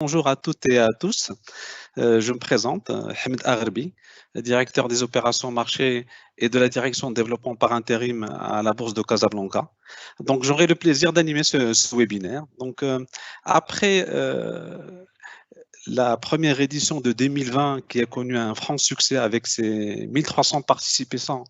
Bonjour à toutes et à tous. Je me présente, Hamed Agherbi, directeur des opérations marché et de la direction de développement par intérim à la Bourse de Casablanca. Donc, j'aurai le plaisir d'animer ce webinaire. Donc, après la première édition de 2020 qui a connu un franc succès avec ses 1300 participants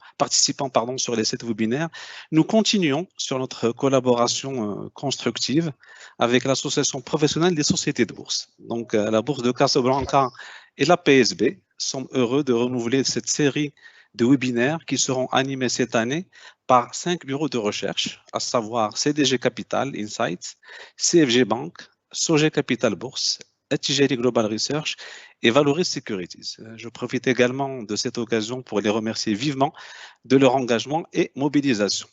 sur les 7 webinaires, nous continuons sur notre collaboration constructive avec l'association professionnelle des sociétés de bourse. Donc la Bourse de Casablanca et la PSB sont heureux de renouveler cette série de webinaires qui seront animés cette année par 5 bureaux de recherche, à savoir CDG Capital Insights, CFG Bank, Sogé Capital Bourse, Attijari Global Research et Valoris Securities. Je profite également de cette occasion pour les remercier vivement de leur engagement et mobilisation.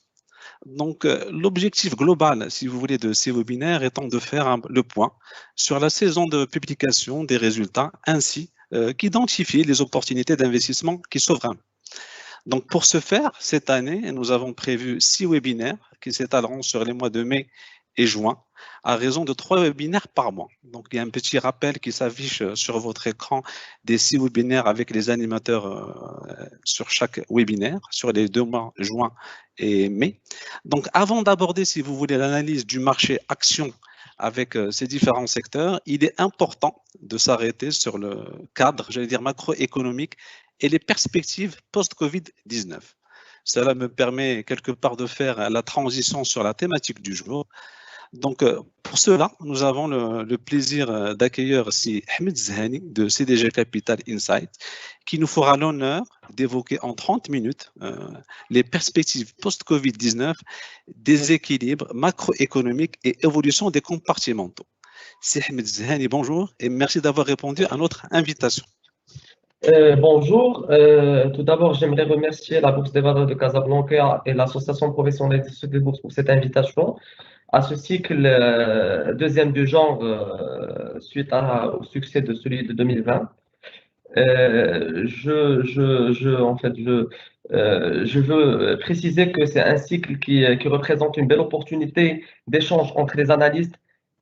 Donc, l'objectif global, si vous voulez, de ces webinaires étant de faire le point sur la saison de publication des résultats ainsi qu'identifier les opportunités d'investissement qui s'ouvrent à nous. Donc, pour ce faire, cette année, nous avons prévu 6 webinaires qui s'étaleront sur les mois de mai et juin, à raison de 3 webinaires par mois. Donc, il y a un petit rappel qui s'affiche sur votre écran des 6 webinaires avec les animateurs sur chaque webinaire, sur les 2 mois, juin et mai. Donc, avant d'aborder, si vous voulez, l'analyse du marché action avec ces différents secteurs, il est important de s'arrêter sur le cadre, j'allais dire, macroéconomique et les perspectives post-Covid-19. Cela me permet quelque part de faire la transition sur la thématique du jour. Donc, pour cela, nous avons le plaisir d'accueillir ici Ahmed Zahani de CDG Capital Insight, qui nous fera l'honneur d'évoquer en 30 minutes les perspectives post-Covid-19, déséquilibres macroéconomiques et évolution des compartimentaux. C'est Ahmed Zahani, bonjour et merci d'avoir répondu à notre invitation. Bonjour. Tout d'abord, j'aimerais remercier la Bourse des valeurs de Casablanca et l'Association professionnelle des sociétés de bourse pour cette invitation à ce cycle deuxième du genre suite au succès de celui de 2020. Je veux préciser que c'est un cycle qui représente une belle opportunité d'échange entre les analystes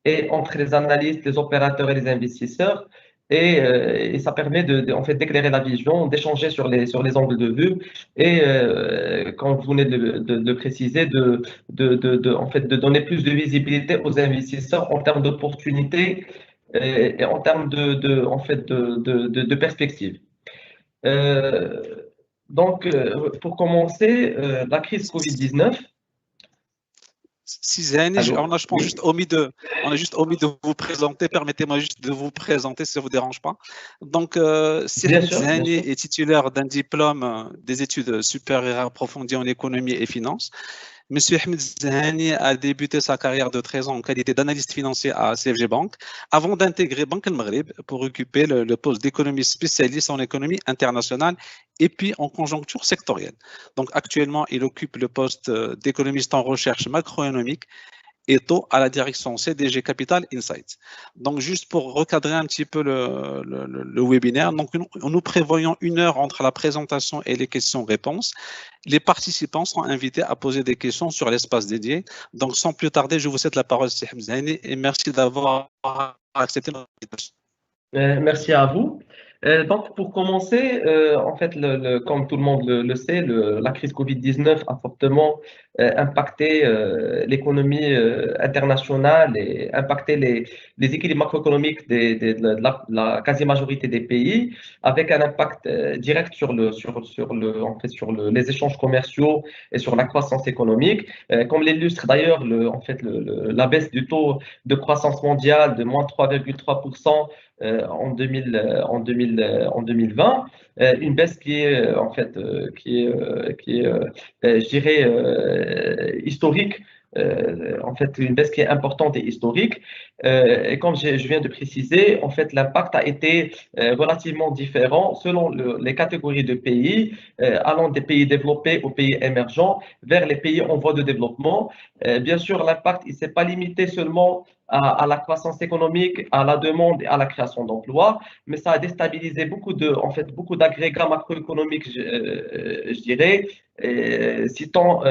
et entre les analystes, les opérateurs et les investisseurs. Et ça permet en fait, d'éclairer la vision, d'échanger sur les angles de vue et, comme vous venez de le préciser, en fait, de donner plus de visibilité aux investisseurs en termes d'opportunités et en termes en fait, de perspective. Euh, pour commencer, la crise Covid-19. Si Zahani, on a, je pense, juste omis de vous présenter. Permettez-moi juste de vous présenter si ça ne vous dérange pas. Donc, Ahmed Zahani est titulaire d'un diplôme des études supérieures approfondies en économie et finance. Monsieur Ahmed Zahani a débuté sa carrière de 13 ans en qualité d'analyste financier à CFG Bank avant d'intégrer Banque El Maghreb pour occuper le poste d'économiste spécialiste en économie internationale et puis en conjoncture sectorielle. Donc actuellement, il occupe le poste d'économiste en recherche macroéconomique et taux à la direction CDG Capital Insights. Donc, juste pour recadrer un petit peu le webinaire, donc, nous prévoyons 1 heure entre la présentation et les questions-réponses. Les participants sont invités à poser des questions sur l'espace dédié. Donc, sans plus tarder, je vous cède la parole, Ahmed Zahani, et merci d'avoir accepté notre invitation. Merci à vous. Donc, pour commencer, en fait, comme tout le monde le sait, la crise Covid-19 a fortement impacté l'économie internationale et impacté les équilibres macroéconomiques de la quasi-majorité des pays, avec un impact direct en fait, les échanges commerciaux et sur la croissance économique. Comme l'illustre d'ailleurs en fait, la baisse du taux de croissance mondiale de moins 3,3% en 2020, une baisse qui est en fait je dirais historique, en fait une baisse qui est importante et historique. Et comme je viens de préciser, en fait l'impact a été relativement différent selon les catégories de pays, allant des pays développés aux pays émergents vers les pays en voie de développement. Bien sûr, l'impact il s'est pas limité seulement à la croissance économique, à la demande et à la création d'emplois, mais ça a déstabilisé beaucoup d'agrégats macroéconomiques, je dirais, citant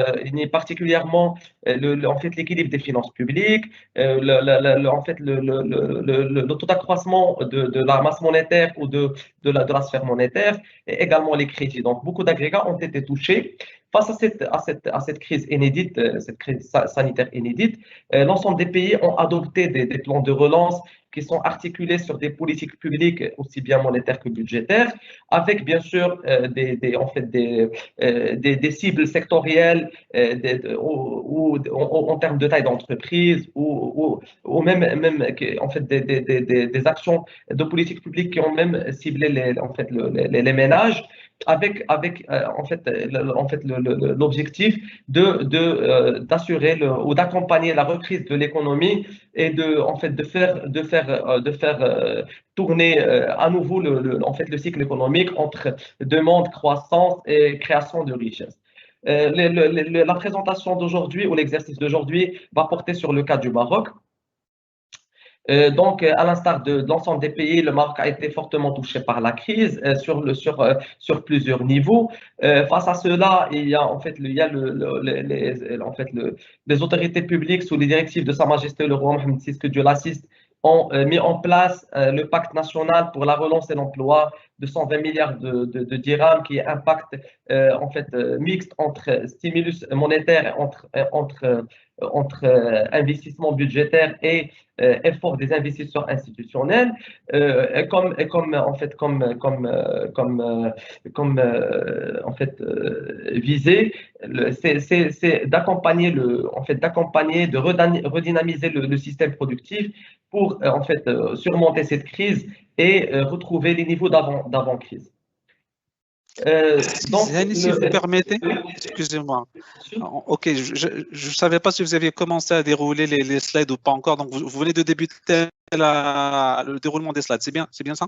particulièrement en fait, l'équilibre des finances publiques, en fait, le taux d'accroissement de la masse monétaire ou de la sphère monétaire, et également les crédits. Donc, beaucoup d'agrégats ont été touchés. Face à cette crise inédite, cette crise sanitaire inédite, l'ensemble des pays ont adopté des plans de relance qui sont articulés sur des politiques publiques aussi bien monétaires que budgétaires, avec bien sûr en fait des cibles sectorielles ou en termes de taille d'entreprise ou même en fait des actions de politique publique qui ont même ciblé en fait les ménages avec en fait l'objectif d'assurer ou d'accompagner la reprise de l'économie et en fait de faire tourner à nouveau en fait le cycle économique entre demande, croissance et création de richesse. La présentation d'aujourd'hui ou l'exercice d'aujourd'hui va porter sur le cas du Maroc. Donc, à l'instar de l'ensemble des pays, le Maroc a été fortement touché par la crise sur plusieurs niveaux. Face à cela, il y a en fait, les autorités publiques sous les directives de Sa Majesté le roi Mohamed VI, que Dieu l'assiste, ont mis en place le pacte national pour la relance et l'emploi de 120 milliards de dirhams, qui est un pacte en fait mixte entre stimulus monétaire, entre investissement budgétaire et effort des investisseurs institutionnels, en fait visé, c'est d'accompagner de redynamiser le système productif pour en fait surmonter cette crise et retrouver les niveaux d'avant-crise. Zani, si vous permettez, excusez-moi. Ok, je ne savais pas si vous aviez commencé à dérouler les slides ou pas encore. Donc, vous venez de débuter le déroulement des slides. C'est bien ça?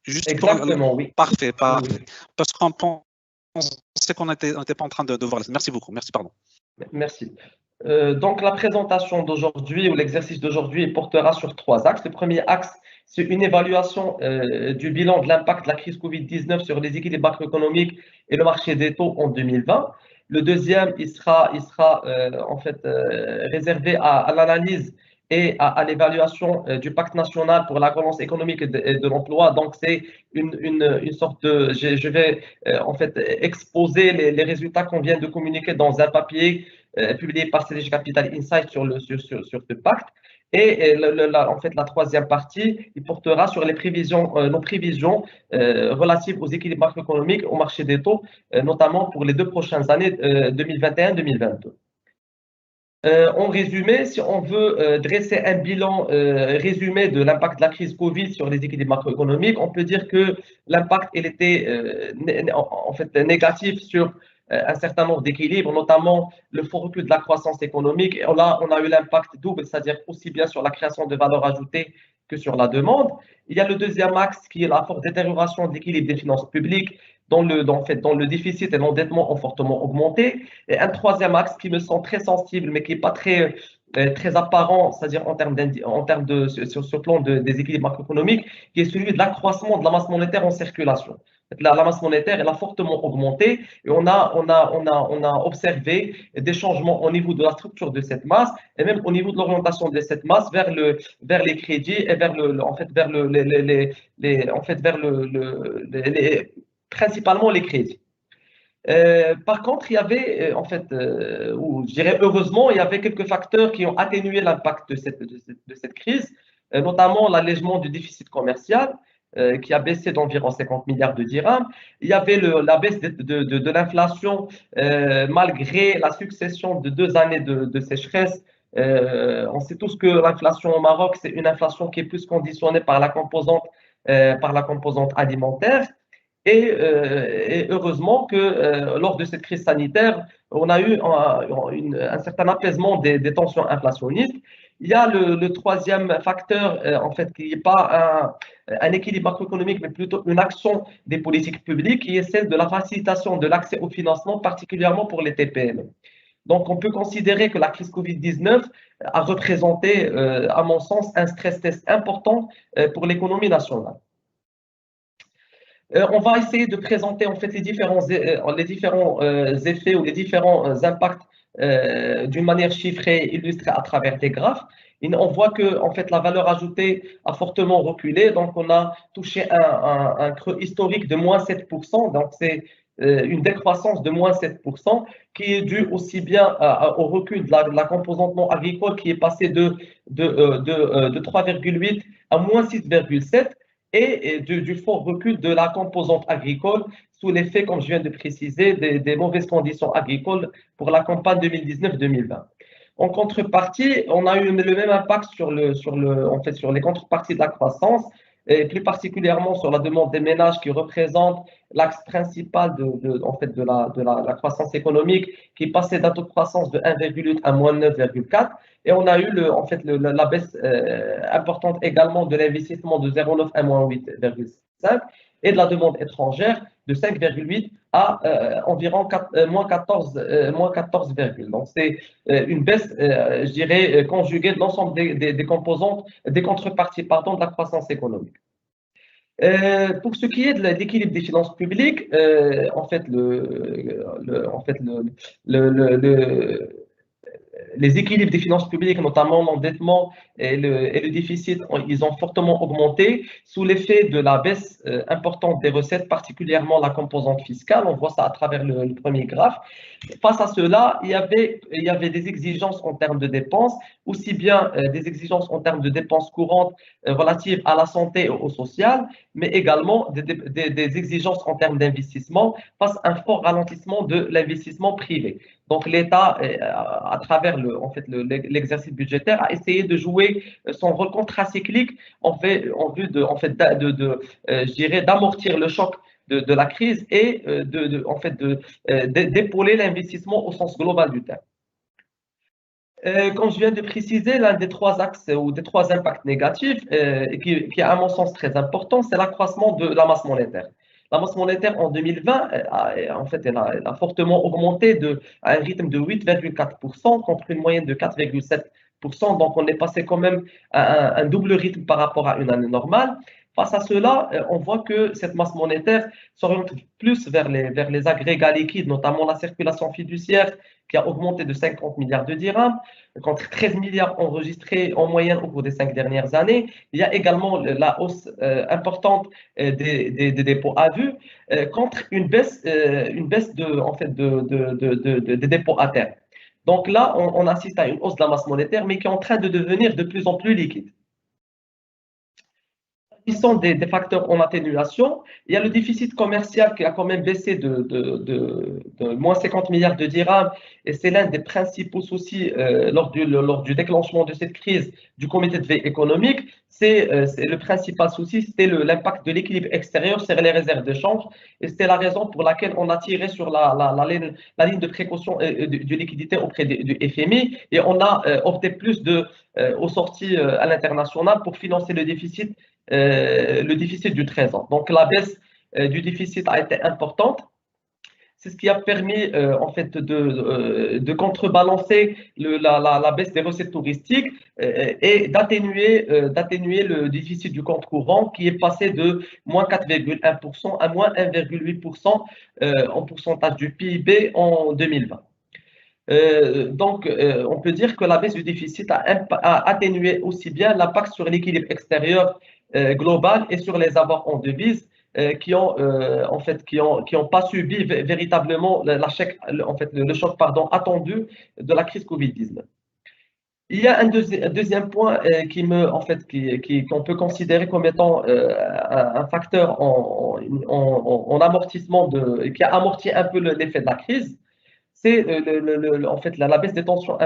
Juste exactement, oui. Parfait. Oui. Parce qu'on pensait qu'on n'était pas en train de voir. Merci beaucoup. Merci, pardon. Merci. Donc, la présentation d'aujourd'hui ou l'exercice d'aujourd'hui portera sur 3 axes. Le premier axe, c'est une évaluation du bilan de l'impact de la crise Covid-19 sur les équilibres macroéconomiques et le marché des taux en 2020. Le deuxième, il sera en fait réservé à l'analyse et à l'évaluation du pacte national pour la relance économique et de l'emploi. Donc, c'est une sorte de… Je vais en fait exposer les résultats qu'on vient de communiquer dans un papier publié par CDG Capital Insight sur ce pacte. Et en fait, la troisième partie, il portera sur les prévisions, nos prévisions relatives aux équilibres macroéconomiques au marché des taux, notamment pour les 2 prochaines années, 2021-2022. En résumé, si on veut dresser un bilan résumé de l'impact de la crise Covid sur les équilibres macroéconomiques, on peut dire que l'impact il était en fait négatif sur un certain nombre d'équilibres, notamment le fort recul de la croissance économique. Et là, on a eu l'impact double, c'est-à-dire aussi bien sur la création de valeur ajoutée que sur la demande. Il y a le deuxième axe qui est la forte détérioration de l'équilibre des finances publiques, dont le déficit et l'endettement ont fortement augmenté. Et un troisième axe qui me semble très sensible, mais qui n'est pas très apparent, c'est-à-dire en termes sur ce plan des équilibres macroéconomiques, qui est celui de l'accroissement de la masse monétaire en circulation. La masse monétaire, elle a fortement augmenté et on a observé des changements au niveau de la structure de cette masse et même au niveau de l'orientation de cette masse vers les crédits et principalement les crédits. Par contre, il y avait, en fait, ou je dirais heureusement, il y avait quelques facteurs qui ont atténué l'impact de cette crise, notamment l'allègement du déficit commercial, qui a baissé d'environ 50 milliards de dirhams. Il y avait la baisse de l'inflation, malgré la succession de 2 années de sécheresse. On sait tous que l'inflation au Maroc, c'est une inflation qui est plus conditionnée par la composante alimentaire. Et heureusement que lors de cette crise sanitaire, on a eu un certain apaisement des tensions inflationnistes. Il y a le troisième facteur, en fait, qui n'est pas un équilibre macroéconomique, mais plutôt une action des politiques publiques, qui est celle de la facilitation de l'accès au financement, particulièrement pour les TPE. Donc, on peut considérer que la crise Covid-19 a représenté, à mon sens, un stress test important pour l'économie nationale. On va essayer de présenter en fait les différents effets ou les différents impacts d'une manière chiffrée, illustrée à travers des graphes. Et on voit que en fait la valeur ajoutée a fortement reculé, donc on a touché un creux historique de moins 7%, donc c'est une décroissance de moins 7% qui est due aussi bien au recul de la composante non agricole qui est passée de 3,8 à moins 6,7 et du fort recul de la composante agricole sous l'effet, comme je viens de préciser, des mauvaises conditions agricoles pour la campagne 2019-2020. En contrepartie, on a eu le même impact en fait, sur les contreparties de la croissance, et plus particulièrement sur la demande des ménages qui représente l'axe principal en fait, la croissance économique, qui passait d'un taux de croissance de 1,8 à moins 9,4. Et on a eu en fait, la baisse importante également de l'investissement de 0,9 à moins 8,5 et de la demande étrangère de 5,8 à environ moins 14, moins 14, donc c'est une baisse, je dirais, conjuguée de l'ensemble des composantes, des contreparties, pardon, de la croissance économique. Pour ce qui est de l'équilibre des finances publiques, en fait, les équilibres des finances publiques, notamment l'endettement et le déficit, ils ont fortement augmenté sous l'effet de la baisse importante des recettes, particulièrement la composante fiscale. On voit ça à travers le premier graphe. Face à cela, il y avait des exigences en termes de dépenses, aussi bien des exigences en termes de dépenses courantes relatives à la santé et au social, mais également des exigences en termes d'investissement face à un fort ralentissement de l'investissement privé. Donc l'État, à travers en fait, l'exercice budgétaire, a essayé de jouer son rôle contracyclique en vue en fait, je dirais, d'amortir le choc de la crise et en fait, d'épauler l'investissement au sens global du terme. Comme je viens de préciser, l'un des trois axes ou des trois impacts négatifs, qui est à mon sens très important, c'est l'accroissement de la masse monétaire. La masse monétaire en 2020, en fait, elle a fortement augmenté à un rythme de 8,4% contre une moyenne de 4,7%. Donc, on est passé quand même à un double rythme par rapport à une année normale. Face à cela, on voit que cette masse monétaire s'oriente plus vers les agrégats liquides, notamment la circulation fiduciaire, qui a augmenté de 50 milliards de dirhams, contre 13 milliards enregistrés en moyenne au cours des 5 dernières années. Il y a également la hausse importante des dépôts à vue, contre une baisse en fait, des dépôts à terme. Donc là, on assiste à une hausse de la masse monétaire, mais qui est en train de devenir de plus en plus liquide. Ils sont des facteurs en atténuation. Il y a le déficit commercial qui a quand même baissé de moins 50 milliards de dirhams et c'est l'un des principaux soucis lors du déclenchement de cette crise du comité de veille économique. C'est le principal souci, c'était l'impact de l'équilibre extérieur sur les réserves de change et c'était la raison pour laquelle on a tiré sur la ligne de précaution de liquidité auprès du FMI et on a opté plus aux sorties à l'international pour financer le déficit du trésor. Donc la baisse du déficit a été importante. C'est ce qui a permis en fait de contrebalancer la baisse des recettes touristiques et d'atténuer le déficit du compte courant qui est passé de moins 4,1% à moins 1,8% en pourcentage du PIB en 2020. Donc, on peut dire que la baisse du déficit a atténué aussi bien l'impact sur l'équilibre extérieur global et sur les avoirs en devises qui ont en fait qui ont pas subi véritablement le choc attendu de la crise Covid-19. Il y a un deuxième point qu'on peut considérer comme étant un facteur en amortissement qui a amorti un peu l'effet de la crise, c'est en fait la baisse des tensions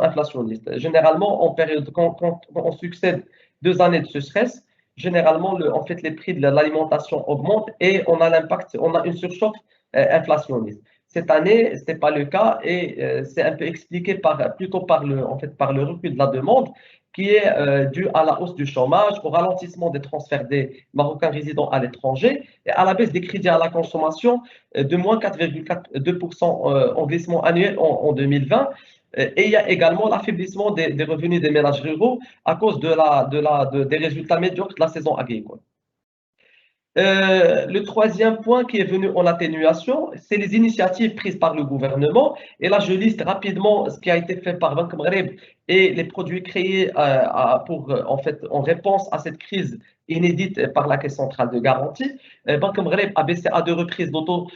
inflationnistes. Généralement, en période, quand on succède 2 années de sécheresse, généralement, en fait, les prix de l'alimentation augmentent et on a une surchauffe inflationniste. Cette année, ce n'est pas le cas et c'est un peu expliqué plutôt par le recul de la demande qui est dû à la hausse du chômage, au ralentissement des transferts des Marocains résidant à l'étranger et à la baisse des crédits à la consommation de moins 4,2% en glissement annuel en 2020. Et il y a également l'affaiblissement des revenus des ménages ruraux à cause des résultats médiocres de la saison agricole. Le troisième point qui est venu en atténuation, c'est les initiatives prises par le gouvernement. Et là, je liste rapidement ce qui a été fait par Banque Maghreb et les produits créés en fait, en réponse à cette crise inédite par la Caisse centrale de garantie. Banque Maghreb a baissé à deux reprises l'auto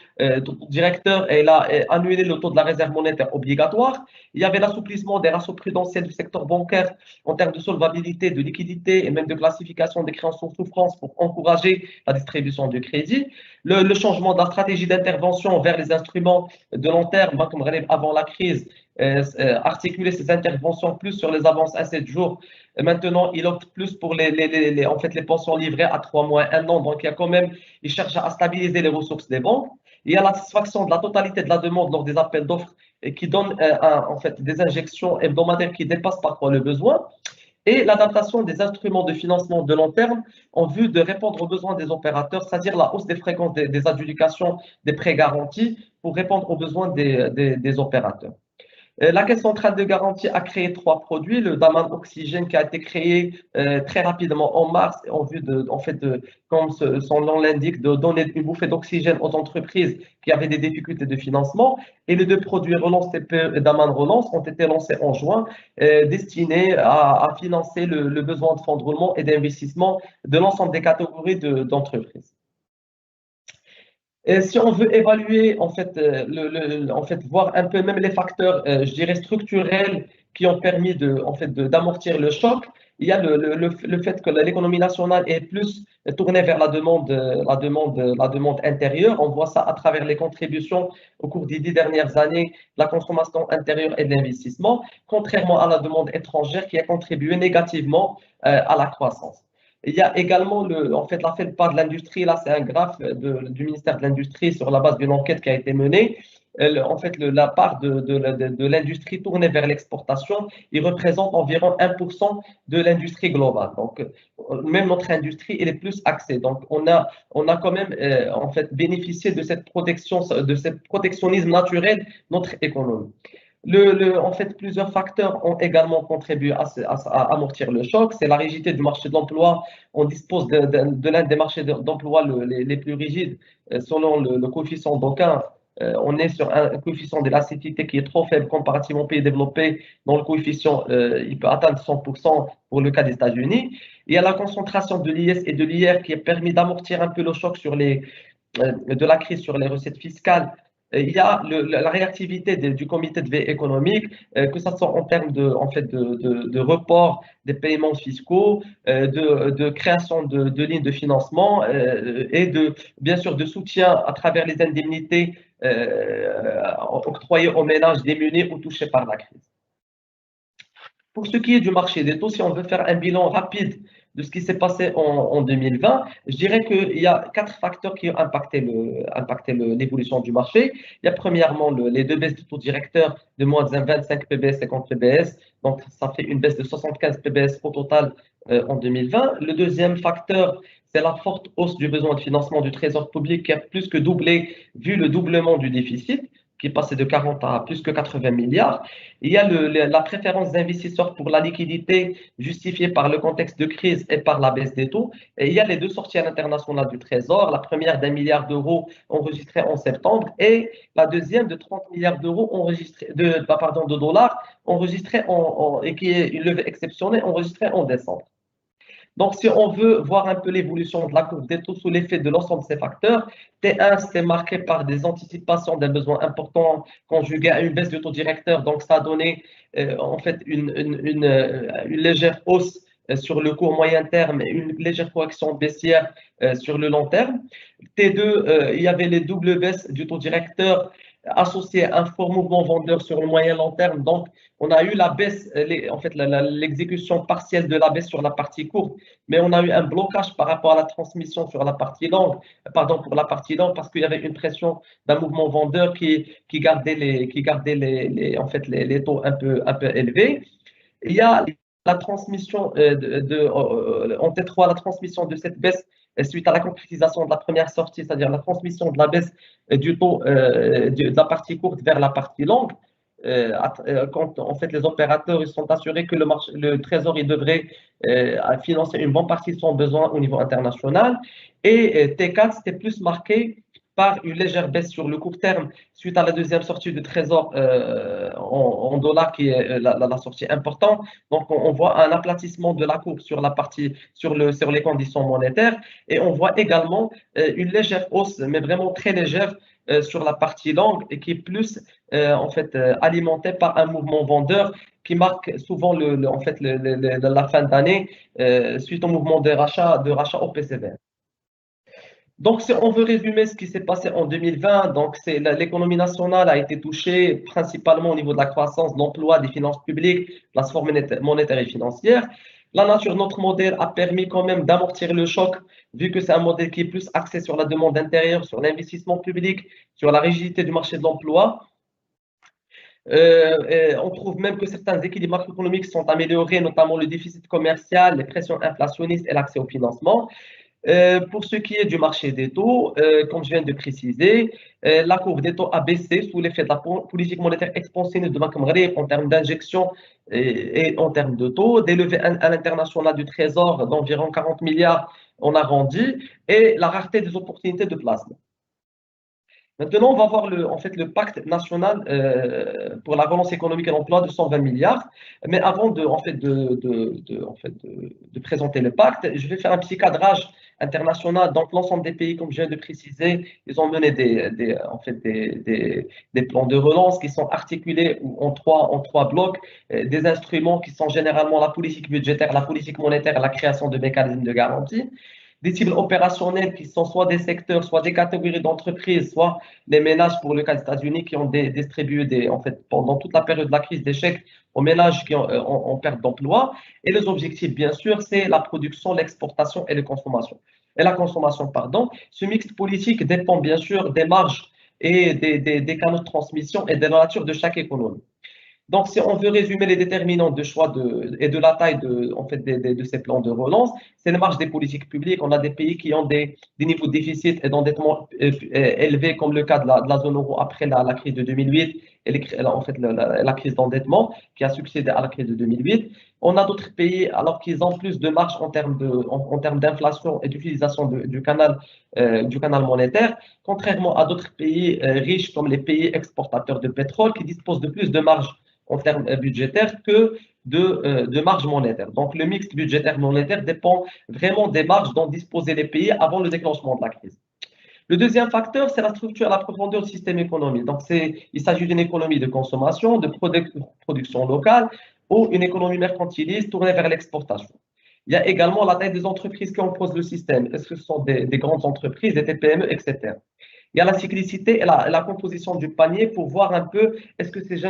directeur et elle a annulé le taux de la réserve monétaire obligatoire. Il y avait l'assouplissement des ratios prudentiels du secteur bancaire en termes de solvabilité, de liquidité et même de classification des créances en souffrance pour encourager la distribution du crédit. Le changement de la stratégie d'intervention vers les instruments de long terme, comme avant la crise, articuler ces interventions plus sur les avances à 7 jours. Maintenant, il opte plus pour en fait, les pensions livrées à 3 mois, 1 an. Donc, il y a quand même, il cherche à stabiliser les ressources des banques. Il y a la satisfaction de la totalité de la demande lors des appels d'offres qui donne en fait, des injections hebdomadaires qui dépassent parfois le besoin et l'adaptation des instruments de financement de long terme en vue de répondre aux besoins des opérateurs, c'est-à-dire la hausse des fréquences des adjudications des prêts garantis pour répondre aux besoins des opérateurs. La Caisse centrale de garantie a créé 3 produits. Le Daman Oxygène qui a été créé très rapidement en mars en vue en fait, comme son nom l'indique, de donner une bouffée d'oxygène aux entreprises qui avaient des difficultés de financement. Et les 2 produits Relance TPE et Daman Relance ont été lancés en juin, destinés à financer le besoin de fonds de roulement et d'investissement de l'ensemble des catégories d'entreprises. Et si on veut évaluer, en fait, voir un peu même les facteurs, je dirais, structurels qui ont permis d'amortir le choc, il y a le fait que l'économie nationale est plus tournée vers la demande intérieure. On voit ça à travers les contributions au cours des 10 dernières années, de la consommation intérieure et de l'investissement, contrairement à la demande étrangère qui a contribué négativement à la croissance. Il y a également en fait, la FELPA de l'industrie. Là, c'est un graphe du ministère de l'Industrie sur la base d'une enquête qui a été menée. En fait, la part de l'industrie tournée vers l'exportation, il représente environ 1% de l'industrie globale. Donc, même notre industrie, elle est plus axée. Donc, on a quand même en fait, bénéficié de cette protection, de ce protectionnisme naturel de notre économie. En fait, plusieurs facteurs ont également contribué à amortir le choc. C'est la rigidité du marché de l'emploi. On dispose de l'un des marchés d'emploi les plus rigides selon le coefficient d'aucun. On est sur un coefficient d'élasticité qui est trop faible comparativement aux pays développés, dont le coefficient il peut atteindre 100% pour le cas des États-Unis. Il y a la concentration de l'IS et de l'IR qui a permis d'amortir un peu le choc de la crise sur les recettes fiscales. Il y a la réactivité du comité de veille économique, que ce soit en termes de report des paiements fiscaux, de création de lignes de financement et bien sûr de soutien à travers les indemnités octroyées aux ménages démunis ou touchés par la crise. Pour ce qui est du marché des taux, si on veut faire un bilan rapide de ce qui s'est passé en 2020, je dirais qu'il y a 4 facteurs qui ont impacté l'évolution du marché. Il y a premièrement les 2 baisses de taux directeurs de moins de 25 PBS et 50 PBS. Donc, ça fait une baisse de 75 PBS au total en 2020. Le deuxième facteur, c'est la forte hausse du besoin de financement du trésor public qui a plus que doublé vu le doublement du déficit, qui est passé de 40 à plus que 80 milliards. Il y a la préférence des investisseurs pour la liquidité justifiée par le contexte de crise et par la baisse des taux. Et il y a les 2 sorties à l'international du Trésor, la première d'1 milliard d'euros enregistrée en septembre et la deuxième de 30 milliards d'euros de dollars enregistrée et qui est une levée exceptionnelle enregistrée en décembre. Donc, si on veut voir un peu l'évolution de la courbe des taux sous l'effet de l'ensemble de ces facteurs, T1, c'était marqué par des anticipations d'un besoin important conjugué à une baisse du taux directeur. Donc, ça a donné en fait une légère hausse sur le court moyen terme et une légère correction baissière sur le long terme. T2, il y avait les doubles baisses du taux directeur associé à un fort mouvement vendeur sur le moyen long terme. Donc, on a eu la baisse, en fait, l'exécution partielle de la baisse sur la partie courte, mais on a eu un blocage par rapport à la transmission sur la partie longue, pour la partie longue, parce qu'il y avait une pression d'un mouvement vendeur qui gardait en fait, les taux un peu élevés. Il y a la transmission en T3, la transmission de cette baisse suite à la concrétisation de la première sortie, c'est-à-dire la transmission de la baisse du taux de la partie courte vers la partie longue. quand en fait les opérateurs ils sont assurés que le Trésor il devrait financer une bonne partie de son besoin au niveau international. Et T4, c'était plus marqué par une légère baisse sur le court terme suite à la deuxième sortie du Trésor en dollars qui est la sortie importante. Donc, on voit un aplatissement de la courbe sur la partie, sur les conditions monétaires et on voit également une légère hausse, mais vraiment très légère sur la partie longue et qui est plus en fait alimentée par un mouvement vendeur qui marque souvent en fait la fin d'année suite au mouvement de rachat au PCV. Donc, si on veut résumer ce qui s'est passé en 2020, donc l'économie nationale a été touchée principalement au niveau de la croissance, de l'emploi, des finances publiques, la sphère monétaire et financière. La nature de notre modèle a permis quand même d'amortir le choc, vu que c'est un modèle qui est plus axé sur la demande intérieure, sur l'investissement public, sur la rigidité du marché de l'emploi. On trouve même que certains équilibres macroéconomiques sont améliorés, notamment le déficit commercial, les pressions inflationnistes et l'accès au financement. Pour ce qui est du marché des taux, comme je viens de préciser, la courbe des taux a baissé sous l'effet de la politique monétaire expansionniste de Banque Maghreb en termes d'injection et en termes de taux, des levées à l'international du Trésor d'environ 40 milliards on arrondi et la rareté des opportunités de placement. Maintenant, on va voir en fait, le pacte national pour la relance économique et l'emploi de 120 milliards. Mais avant de présenter le pacte, je vais faire un petit cadrage international. Donc, l'ensemble des pays, comme je viens de préciser, ils ont mené des plans de relance qui sont articulés en trois blocs, des instruments qui sont généralement la politique budgétaire, la politique monétaire et la création de mécanismes de garantie, des cibles opérationnelles qui sont soit des secteurs, soit des catégories d'entreprises, soit les ménages pour le cas des États-Unis qui ont distribué en fait, pendant toute la période de la crise des chèques aux ménages qui ont en perte d'emploi. Et les objectifs, bien sûr, c'est la production, l'exportation et la consommation. Ce mix politique dépend bien sûr des marges et des canaux de transmission et de la nature de chaque économie. Donc, si on veut résumer les déterminants de choix et de la taille en fait, de ces plans de relance, c'est les marges des politiques publiques. On a des pays qui ont des niveaux de déficit et d'endettement élevés, comme le cas de la zone euro après la crise de 2008 et en fait, la crise d'endettement qui a succédé à la crise de 2008. On a d'autres pays, alors qu'ils ont plus de marge en termes d'inflation et d'utilisation du canal monétaire, contrairement à d'autres pays riches comme les pays exportateurs de pétrole qui disposent de plus de marge en termes budgétaires que de marge monétaire. Donc, le mix budgétaire monétaire dépend vraiment des marges dont disposaient les pays avant le déclenchement de la crise. Le deuxième facteur, c'est la structure et la profondeur du système économique. Donc, il s'agit d'une économie de consommation, de production locale ou une économie mercantiliste tournée vers l'exportation. Il y a également la taille des entreprises qui composent le système. Est-ce que ce sont des grandes entreprises, des TPME, etc. Il y a la cyclicité et la composition du panier pour voir un peu est-ce que ces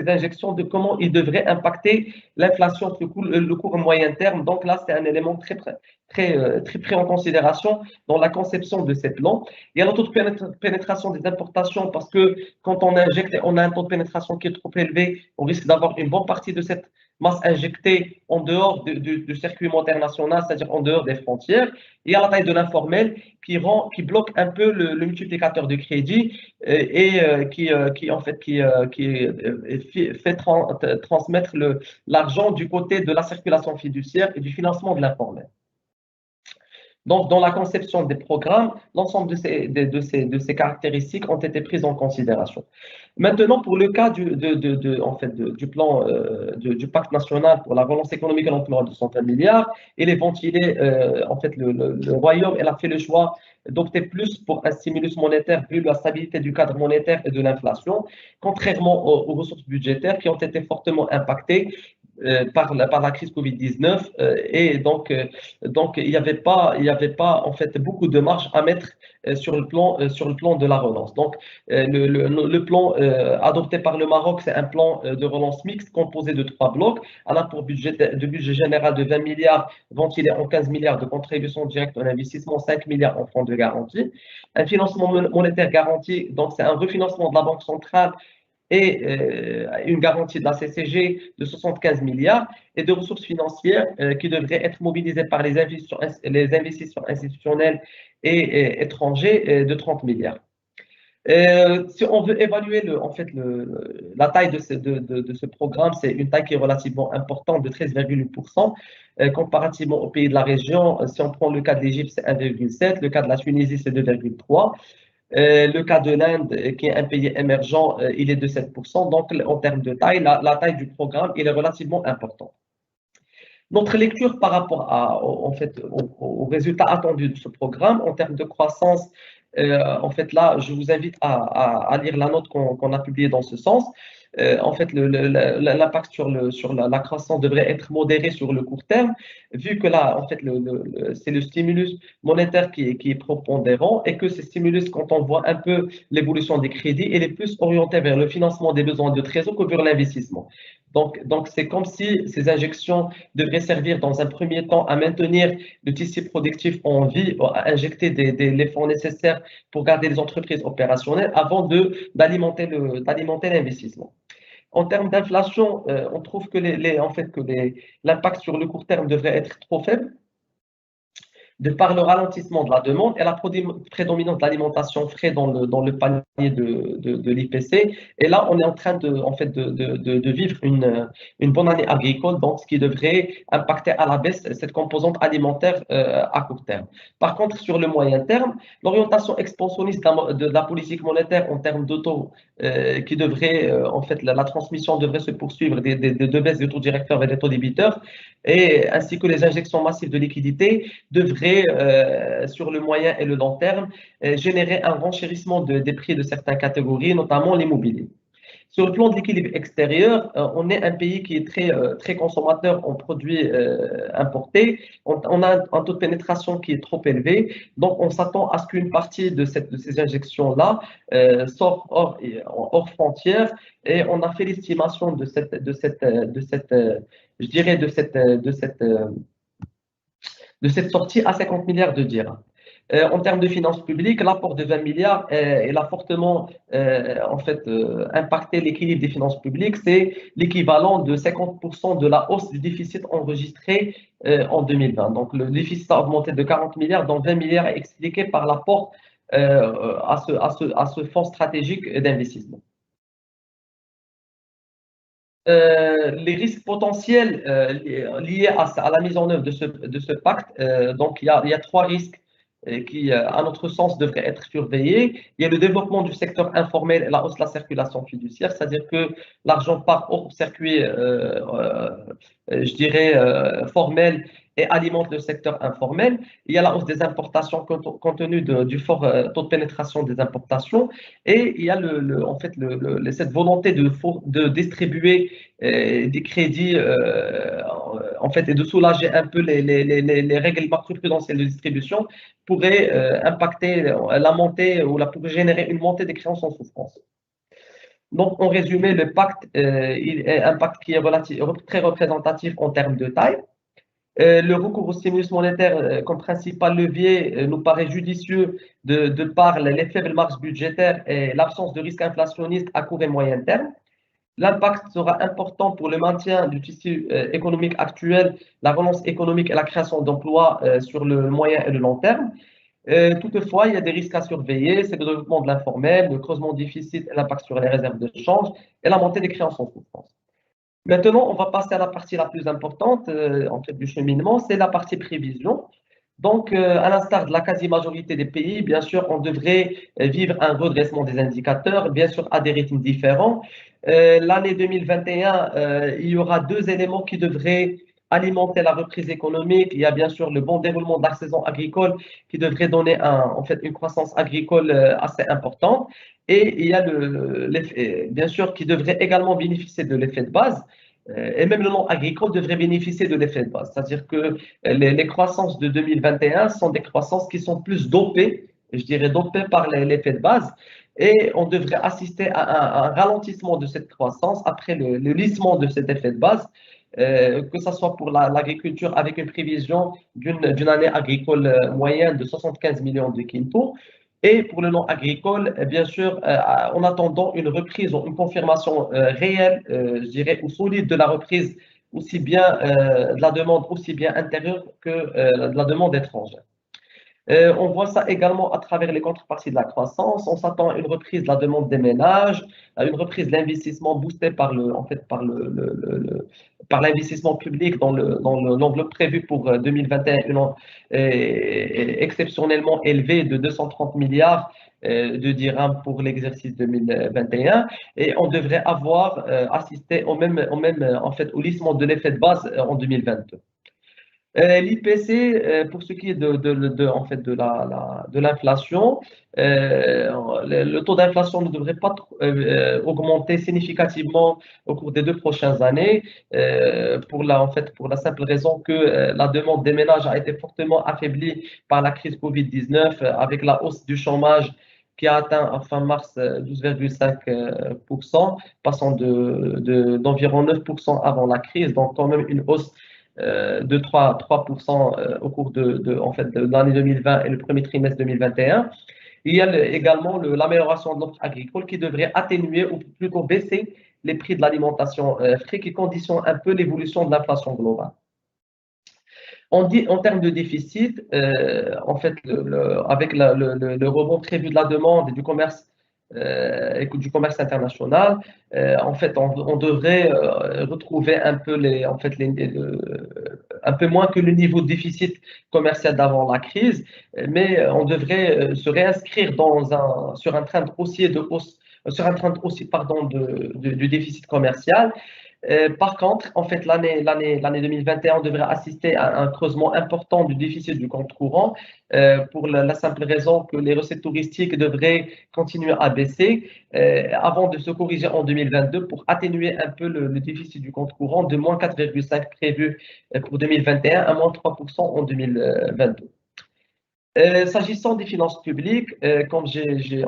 injections, de comment ils devraient impacter l'inflation sur le court et moyen terme. Donc là, c'est un élément très pris en considération dans la conception de ces plans. Il y a le taux de pénétration des importations parce que quand on injecte, on a un taux de pénétration qui est trop élevé, on risque d'avoir une bonne partie de cette masse injectée en dehors du circuit monétaire national, c'est-à-dire en dehors des frontières. Il y a la taille de l'informel qui bloque un peu le multiplicateur de crédit et qui fait transmettre l'argent du côté de la circulation fiduciaire et du financement de l'informel. Donc, dans la conception des programmes, l'ensemble de ces caractéristiques ont été prises en considération. Maintenant, pour le cas du plan du pacte national pour la relance économique et l'emploi de 120 milliards, il est ventilé, le Royaume a fait le choix d'opter plus pour un stimulus monétaire vu la stabilité du cadre monétaire et de l'inflation, contrairement aux ressources budgétaires qui ont été fortement impactées par la crise Covid-19 et donc il n'y avait pas en fait beaucoup de marge à mettre sur le plan de la relance. Donc le plan adopté par le Maroc, c'est un plan de relance mixte composé de 3 blocs, un apport de budget général de 20 milliards ventilé en 15 milliards de contributions directes en investissement, 5 milliards en fonds de garantie, un financement monétaire garanti, donc c'est un refinancement de la Banque centrale et une garantie de la CCG de 75 milliards et de ressources financières qui devraient être mobilisées par les investisseurs institutionnels et étrangers de 30 milliards. Si on veut évaluer la taille de ce programme, c'est une taille qui est relativement importante, de 13,8%, comparativement aux pays de la région. Si on prend le cas de l'Égypte, c'est 1,7, le cas de la Tunisie, c'est 2,3. Le cas de l'Inde, qui est un pays émergent, il est de 7%. Donc, en termes de taille, la taille du programme, il est relativement important. Notre lecture par rapport aux résultats attendus de ce programme en termes de croissance, en fait, là, je vous invite à lire la note qu'on a publiée dans ce sens. En fait, l'impact sur la croissance devrait être modéré sur le court terme, vu que là, en fait, c'est le stimulus monétaire qui est prépondérant et que ce stimulus, quand on voit un peu l'évolution des crédits, il est plus orienté vers le financement des besoins de trésor que vers l'investissement. Donc c'est comme si ces injections devraient servir dans un premier temps à maintenir le tissu productif en vie, à injecter les fonds nécessaires pour garder les entreprises opérationnelles avant d'alimenter l'investissement. En termes d'inflation, on trouve que l'impact sur le court terme devrait être trop faible de par le ralentissement de la demande et la prédominance de l'alimentation frais dans le panier de l'IPC. Et là, on est en train de vivre une bonne année agricole, donc ce qui devrait impacter à la baisse cette composante alimentaire à court terme. Par contre, sur le moyen terme, l'orientation expansionniste de la politique monétaire en termes de taux qui devrait, la transmission devrait se poursuivre de baisse des taux directeurs vers des taux débiteurs, et ainsi que les injections massives de liquidités devraient, sur le moyen et le long terme, générer un renchérissement des prix de certaines catégories, notamment l'immobilier. Sur le plan de l'équilibre extérieur, on est un pays qui est très consommateur en produits importés. On a un taux de pénétration qui est trop élevé. Donc, on s'attend à ce qu'une partie de ces injections-là sorte hors frontières. Et on a fait l'estimation de cette sortie à 50 milliards de dirhams. En termes de finances publiques, l'apport de 20 milliards, il a fortement impacté l'équilibre des finances publiques. C'est l'équivalent de 50% de la hausse du déficit enregistré en 2020. Donc, le déficit a augmenté de 40 milliards, dont 20 milliards est expliqué par l'apport à ce fonds stratégique d'investissement. Les risques potentiels liés à la mise en œuvre de ce pacte, donc il y a trois risques qui, à notre sens, devraient être surveillés. Il y a le développement du secteur informel et la hausse de la circulation fiduciaire, c'est-à-dire que l'argent part hors circuit, formel et alimente le secteur informel. Il y a la hausse des importations compte tenu du fort taux de pénétration des importations. Et il y a cette volonté de distribuer des crédits et de soulager un peu les règles macroprudentielles de distribution pourrait impacter la montée pourrait générer une montée des créances en souffrance. Donc, en résumé, le pacte il est un pacte qui est très représentatif en termes de taille. Le recours au stimulus monétaire comme principal levier nous paraît judicieux de par les faibles marges budgétaires et l'absence de risque inflationniste à court et moyen terme. L'impact sera important pour le maintien du tissu économique actuel, la relance économique et la création d'emplois sur le moyen et le long terme. Toutefois, il y a des risques à surveiller, c'est le développement de l'informel, le creusement du déficit et l'impact sur les réserves de change et la montée des créances en souffrance. Maintenant, on va passer à la partie la plus importante du cheminement, c'est la partie prévision. Donc, à l'instar de la quasi-majorité des pays, bien sûr, on devrait vivre un redressement des indicateurs, bien sûr, à des rythmes différents. L'année 2021, il y aura deux éléments qui devraient alimenter la reprise économique. Il y a bien sûr le bon déroulement de la saison agricole qui devrait donner une croissance agricole assez importante. Et il y a bien sûr, qui devrait également bénéficier de l'effet de base. Et même le non agricole devrait bénéficier de l'effet de base. C'est-à-dire que les croissances de 2021 sont des croissances qui sont plus dopées, je dirais dopées par l'effet de base. Et on devrait assister à un ralentissement de cette croissance après le lissement de cet effet de base, que ce soit pour l'agriculture avec une prévision d'une année agricole moyenne de 75 millions de quintaux. Et pour le non agricole, bien sûr, en attendant une reprise ou une confirmation réelle, je dirais, ou solide de la reprise, aussi bien de la demande aussi bien intérieure que de la demande étrangère. On voit ça également à travers les contreparties de la croissance. On s'attend à une reprise de la demande des ménages, à une reprise de l'investissement boosté par par l'investissement public dans l'enveloppe prévue pour 2021, exceptionnellement élevée de 230 milliards de dirhams pour l'exercice 2021. Et on devrait avoir assisté au lissement de l'effet de base en 2022. L'IPC, pour ce qui est en fait de l'inflation, le taux d'inflation ne devrait pas augmenter significativement au cours des 2 prochaines années, pour la simple raison que la demande des ménages a été fortement affaiblie par la crise Covid-19, avec la hausse du chômage qui a atteint en fin mars 12,5%, passant d'environ 9% avant la crise, donc quand même une hausse de 3% au cours de l'année 2020 et le premier trimestre 2021. Il y a également l'amélioration de l'offre agricole qui devrait atténuer ou plutôt baisser les prix de l'alimentation frais, qui conditionnent un peu l'évolution de l'inflation globale. On dit en termes de déficit, en fait, avec le rebond prévu de la demande et du commerce international, en fait, on devrait retrouver un peu un peu moins que le niveau de déficit commercial d'avant la crise, mais on devrait se réinscrire sur un trend haussier du déficit commercial. Par contre, en fait, l'année 2021, on devrait assister à un creusement important du déficit du compte courant pour la simple raison que les recettes touristiques devraient continuer à baisser avant de se corriger en 2022 pour atténuer un peu le déficit du compte courant de moins 4,5 prévu pour 2021 à moins 3% en 2022. S'agissant des finances publiques, comme j'ai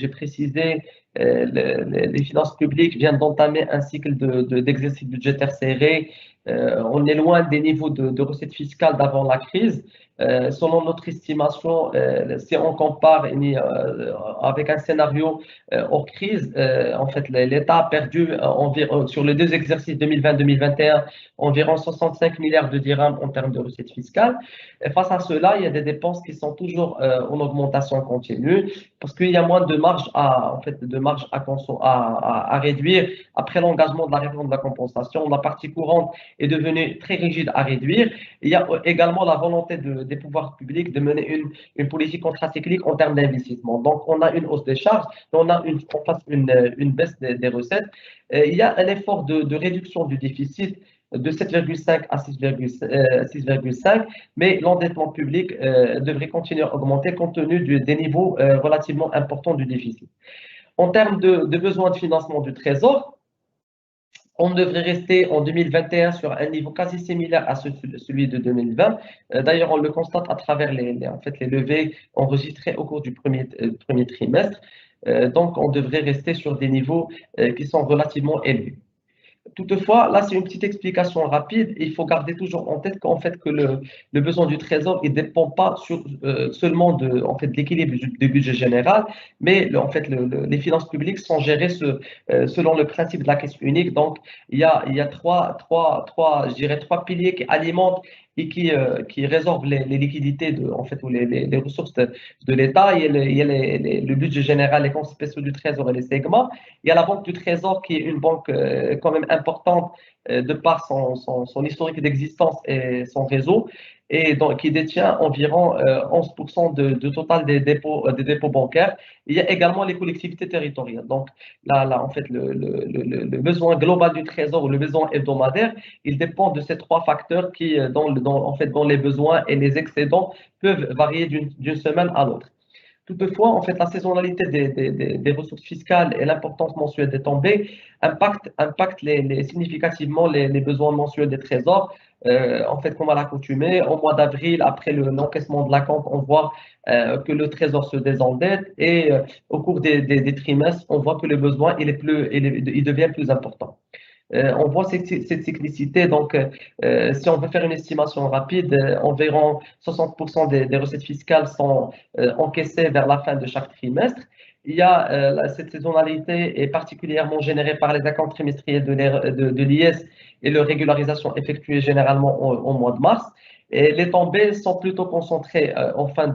précisé, les finances publiques viennent d'entamer un cycle d'exercice budgétaire serré. On est loin des niveaux de recettes fiscales d'avant la crise. Selon notre estimation, si on compare avec un scénario hors crise, en fait, l'État a perdu environ, sur les 2 exercices 2020-2021 environ 65 milliards de dirhams en termes de recettes fiscales. Et face à cela, il y a des dépenses qui sont toujours en augmentation continue parce qu'il y a moins de marge à réduire après l'engagement de la réforme de la compensation. La partie courante est devenue très rigide à réduire. Il y a également la volonté des pouvoirs publics de mener une politique contracyclique en termes d'investissement. Donc, on a une hausse des charges, on a une baisse des recettes. Il y a un effort de réduction du déficit de 7,5 à 6,5, mais l'endettement public devrait continuer à augmenter compte tenu des niveaux relativement importants du déficit. En termes de besoins de financement du Trésor, on devrait rester en 2021 sur un niveau quasi similaire à celui de 2020. D'ailleurs, on le constate à travers les levées enregistrées au cours du premier trimestre. Donc, on devrait rester sur des niveaux qui sont relativement élevés. Toutefois, là, c'est une petite explication rapide. Il faut garder toujours en tête qu'en fait, que le besoin du Trésor ne dépend pas seulement de l'équilibre du budget général, mais en fait, les finances publiques sont gérées selon le principe de la caisse unique. Donc, il y a je dirais, trois piliers qui alimentent et qui résorbent les liquidités ou les ressources de l'État. Il y a le budget général, les comptes spéciaux du Trésor et les segments. Il y a la Banque du Trésor qui est une banque quand même importante de par son historique d'existence et son réseau, et donc, qui détient environ 11% de total des dépôts bancaires. Il y a également les collectivités territoriales. Donc, là en fait, le besoin global du Trésor ou le besoin hebdomadaire, il dépend de ces trois facteurs qui, dont les besoins et les excédents peuvent varier d'une semaine à l'autre. Toutefois, en fait, la saisonnalité des ressources fiscales et l'importance mensuelle des tombées impactent significativement les besoins mensuels des trésors. En fait, comme à l'accoutumée, au mois d'avril, après l'encaissement de la compte, on voit que le trésor se désendette et au cours des trimestres, on voit que le besoin il devient plus important. On voit cette cyclicité. Donc, si on veut faire une estimation rapide, environ 60% des recettes fiscales sont encaissées vers la fin de chaque trimestre. Il y a cette saisonnalité est particulièrement générée par les acomptes trimestriels de l'IS et leur régularisation effectuée généralement au mois de mars. Et les tombées sont plutôt concentrées en fin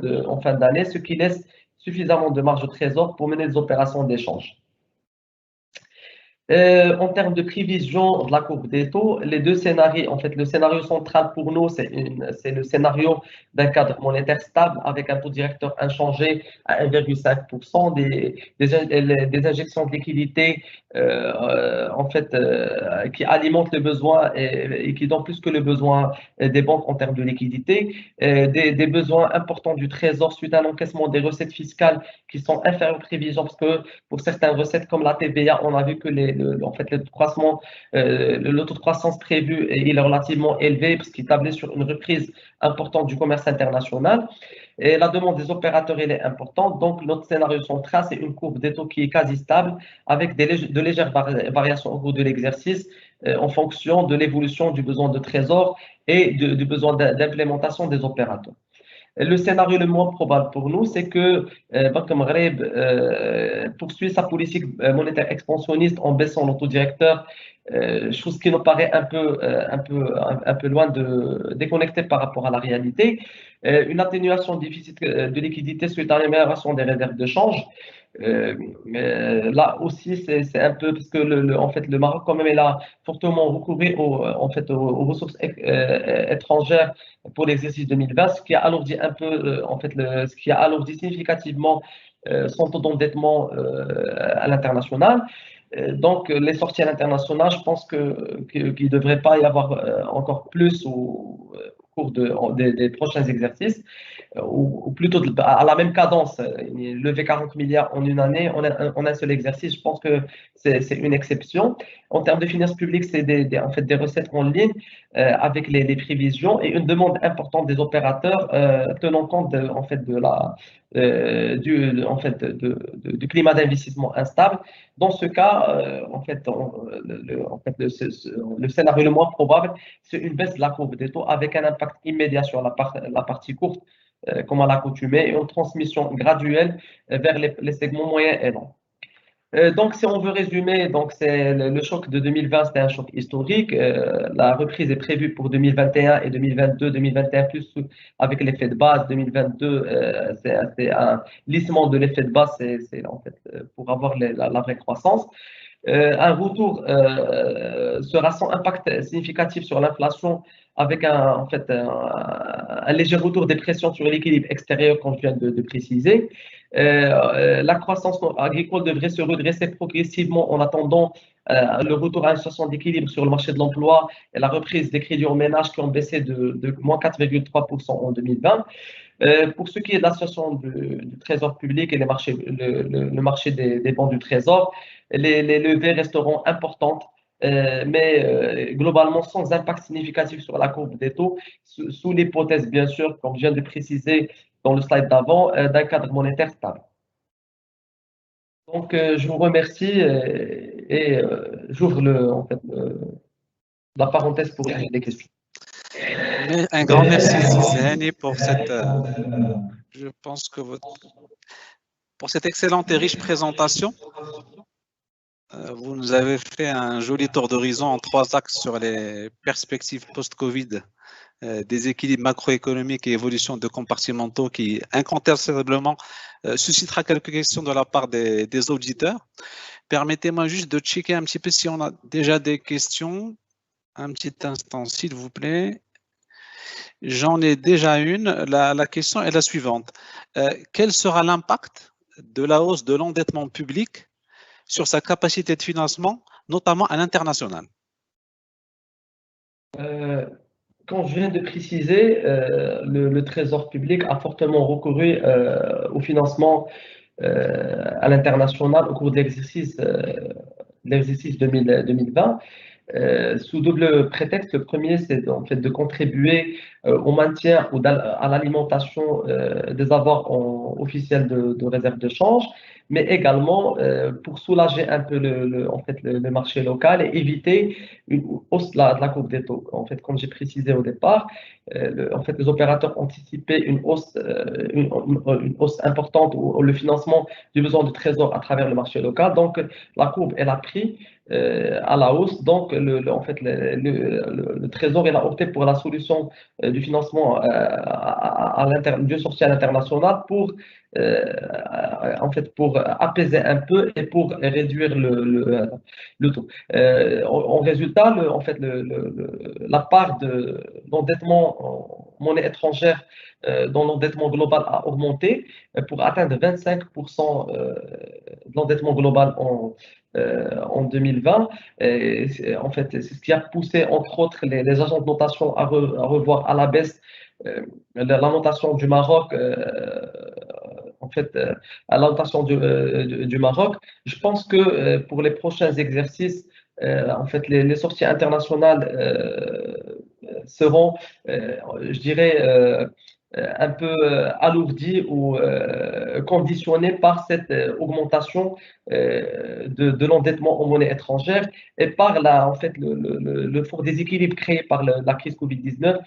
d'année, ce qui laisse suffisamment de marge de trésor pour mener des opérations d'échange. En termes de prévision de la courbe des taux, les deux scénarios, en fait, le scénario central pour nous, c'est le scénario d'un cadre monétaire stable avec un taux directeur inchangé à 1,5%, des injections de liquidités en fait, qui alimentent le besoin et qui donnent plus que le besoin des banques en termes de liquidité, des besoins importants du trésor suite à l'encaissement des recettes fiscales qui sont inférieures aux prévisions, parce que pour certaines recettes comme la TVA, on a vu que en fait, le taux de croissance prévu il est relativement élevé parce qu'il tablait sur une reprise importante du commerce international. Et la demande des opérateurs elle est importante. Donc, notre scénario central, c'est une courbe des taux qui est quasi stable avec de légères variations au cours de l'exercice en fonction de l'évolution du besoin de trésor et du besoin d'implémentation des opérateurs. Le scénario le moins probable pour nous, c'est que Banque Maghreb poursuit sa politique monétaire expansionniste en baissant le taux directeur, chose qui nous paraît un peu loin de déconnecter par rapport à la réalité. Une atténuation du déficit de liquidité suite à l'amélioration des réserves de change. Là aussi, c'est un peu parce que en fait, le Maroc quand même il a fortement recouru aux ressources étrangères pour l'exercice 2020, ce qui a alourdi un peu ce qui a alourdi significativement son taux d'endettement à l'international. Donc, les sorties à l'international, je pense qu'il ne devrait pas y avoir encore plus au cours des prochains exercices, ou plutôt à la même cadence. Lever 40 milliards en une année, en un seul exercice, je pense que c'est une exception. En termes de finances publiques, c'est en fait, des recettes en ligne avec les prévisions et une demande importante des opérateurs tenant compte du climat d'investissement instable. Dans ce cas, le scénario le moins probable, c'est une baisse de la courbe des taux avec un impact immédiat sur la partie courte, comme à l'accoutumée, et une transmission graduelle vers les segments moyens et longs. Donc, si on veut résumer, donc c'est le choc de 2020, c'était un choc historique. La reprise est prévue pour 2021 et 2022, 2021 plus avec l'effet de base. 2022, c'est un lissement de l'effet de base, c'est en fait pour avoir la vraie croissance. Un retour sera sans impact significatif sur l'inflation avec un léger retour des pressions sur l'équilibre extérieur, comme je viens de préciser. La croissance agricole devrait se redresser progressivement en attendant le retour à une situation d'équilibre sur le marché de l'emploi et la reprise des crédits aux ménages qui ont baissé de moins 4,3% en 2020. Pour ce qui est de la situation du trésor public et le marché des bons du trésor, les levées resteront importantes, mais globalement sans impact significatif sur la courbe des taux, sous l'hypothèse, bien sûr, comme je viens de préciser dans le slide d'avant, d'un cadre monétaire stable. Donc, je vous remercie et j'ouvre la parenthèse pour les questions. Un grand merci, Hani, pour cette, je pense que pour cette excellente et riche présentation. Vous nous avez fait un joli tour d'horizon en 3 axes sur les perspectives post-Covid, des équilibres macroéconomiques et évolution de compartimentaux qui incontestablement suscitera quelques questions de la part des auditeurs. Permettez-moi juste de checker un petit peu si on a déjà des questions. Un petit instant, s'il vous plaît. J'en ai déjà une. La question est la suivante. Quel sera l'impact de la hausse de l'endettement public sur sa capacité de financement, notamment à l'international? Comme je viens de préciser, le Trésor public a fortement recouru au financement à l'international au cours de l'exercice 2020. Sous double prétexte. Le premier, c'est en fait de contribuer au maintien ou à l'alimentation des avoirs officiels de réserve de change, mais également pour soulager un peu le marché local et éviter une hausse de la courbe des taux. En fait, comme j'ai précisé au départ, les opérateurs anticipaient une hausse importante ou le financement du besoin de trésor à travers le marché local. Donc, la courbe, elle a pris à la hausse. Donc, en fait, le Trésor il a opté pour la solution du financement d'une sortie à l'international pour, en fait, pour apaiser un peu et pour réduire le taux. En résultat, en fait, la part de l'endettement en monnaie étrangère dans l'endettement global a augmenté pour atteindre 25% de l'endettement global en 2020. En fait, c'est ce qui a poussé, entre autres, les agents de notation à revoir à la baisse la notation du Maroc, en fait, à la notation du Maroc. Je pense que pour les prochains exercices, en fait, les sorties internationales seront, je dirais, un peu alourdies ou conditionnées par cette augmentation de l'endettement en monnaie étrangère et par en fait, le fort déséquilibre créé par la crise Covid-19,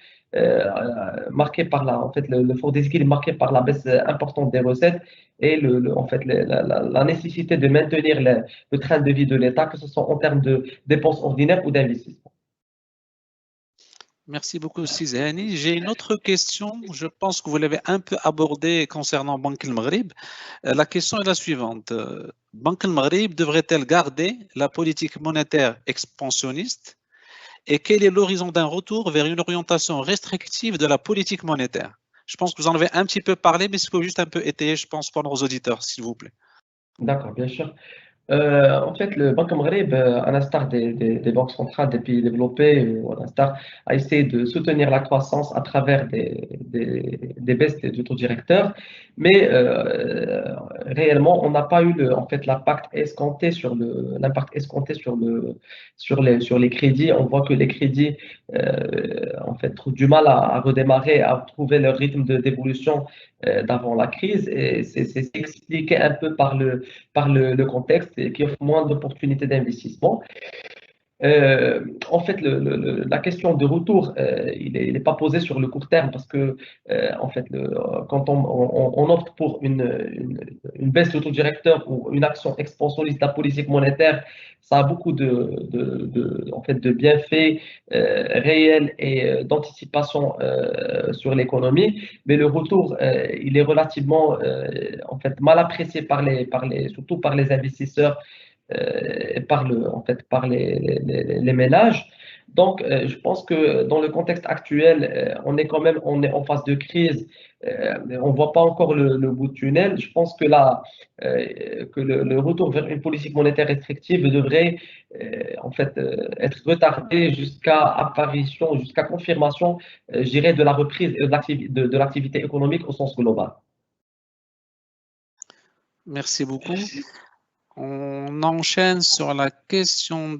marqué par en fait, le fort déséquilibre marqué par la baisse importante des recettes et en fait, la nécessité de maintenir le train de vie de l'État, que ce soit en termes de dépenses ordinaires ou d'investissement. Merci beaucoup, Sizani. J'ai une autre question. Je pense que vous l'avez un peu abordée concernant Banque El Maghrib. La question est la suivante. Banque El Maghrib devrait-elle garder la politique monétaire expansionniste et quel est l'horizon d'un retour vers une orientation restrictive de la politique monétaire? Je pense que vous en avez un petit peu parlé, mais il faut juste un peu étayer, je pense, pour nos auditeurs, s'il vous plaît. D'accord, bien sûr. En fait, le Banque Maghreb, à l'instar des banques centrales des pays développés, ou à l'instar, a essayé de soutenir la croissance à travers des baisses du taux directeur, mais réellement, on n'a pas eu en fait, l'impact escompté sur les crédits. On voit que les crédits, en fait, trouvent du mal à redémarrer, à trouver leur rythme d'évolution d'avant la crise, et c'est expliqué un peu par le contexte et qui offre moins d'opportunités d'investissement. En fait, la question de retour, il n'est pas posé sur le court terme parce que, en fait, quand on opte pour une baisse de taux directeur ou une action expansionniste de la politique monétaire, ça a beaucoup en fait, de bienfaits réels et d'anticipation sur l'économie, mais le retour, il est relativement en fait, mal apprécié surtout par les investisseurs en fait, par les ménages. Donc, je pense que dans le contexte actuel, on est en phase de crise. On ne voit pas encore le bout du tunnel. Je pense que que le retour vers une politique monétaire restrictive devrait en fait être retardé jusqu'à apparition, jusqu'à confirmation, je dirais, de la reprise de l'activité économique au sens global. Merci beaucoup. On enchaîne sur la question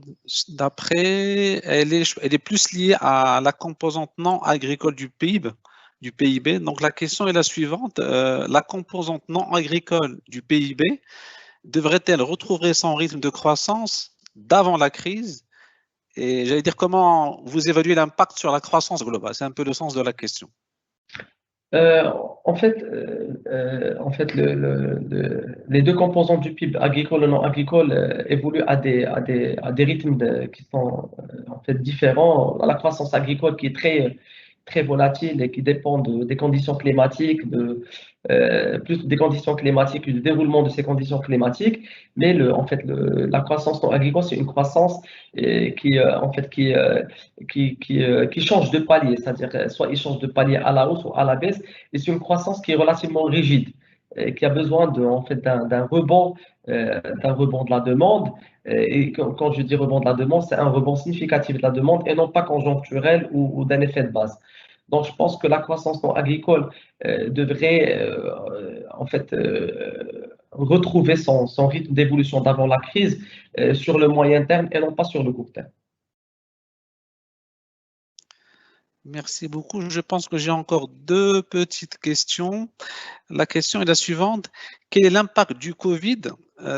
d'après. Elle est plus liée à la composante non agricole du PIB. Donc la question est la suivante. La composante non agricole du PIB devrait-elle retrouver son rythme de croissance d'avant la crise? Et j'allais dire comment vous évaluez l'impact sur la croissance globale. C'est un peu le sens de la question. Euh, en fait les deux composantes du PIB, agricole et non agricole, évoluent à des rythmes qui sont en fait différents. La croissance agricole qui est très volatile et qui dépend des conditions climatiques, plus des conditions climatiques, du déroulement de ces conditions climatiques. Mais en fait, la croissance non agricole, c'est une croissance en fait, qui change de palier, c'est-à-dire soit il change de palier à la hausse ou à la baisse, et c'est une croissance qui est relativement rigide, et qui a besoin en fait, d'un rebond de la demande. Et quand je dis rebond de la demande, c'est un rebond significatif de la demande et non pas conjoncturel ou d'un effet de base. Donc, je pense que la croissance non agricole devrait en fait retrouver son rythme d'évolution d'avant la crise sur le moyen terme et non pas sur le court terme. Merci beaucoup. Je pense que j'ai encore deux petites questions. La question est la suivante. Quel est l'impact du Covid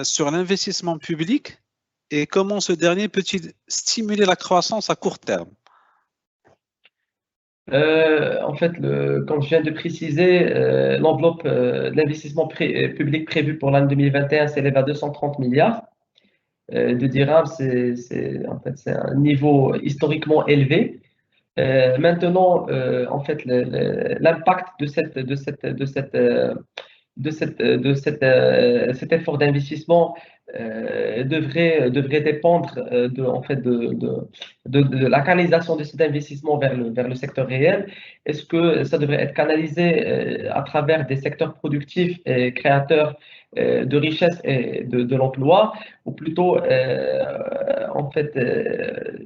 sur l'investissement public et comment ce dernier peut-il stimuler la croissance à court terme? En fait, comme je viens de préciser, l'enveloppe de l'investissement public prévu pour l'année 2021 s'élève à 230 milliards. de dirhams, en fait, c'est un niveau historiquement élevé. Maintenant, en fait, l'impact cet effort d'investissement devrait dépendre en fait, de la canalisation de cet investissement vers le secteur réel. Est-ce que ça devrait être canalisé à travers des secteurs productifs et créateurs de richesse et de l'emploi, ou plutôt en fait,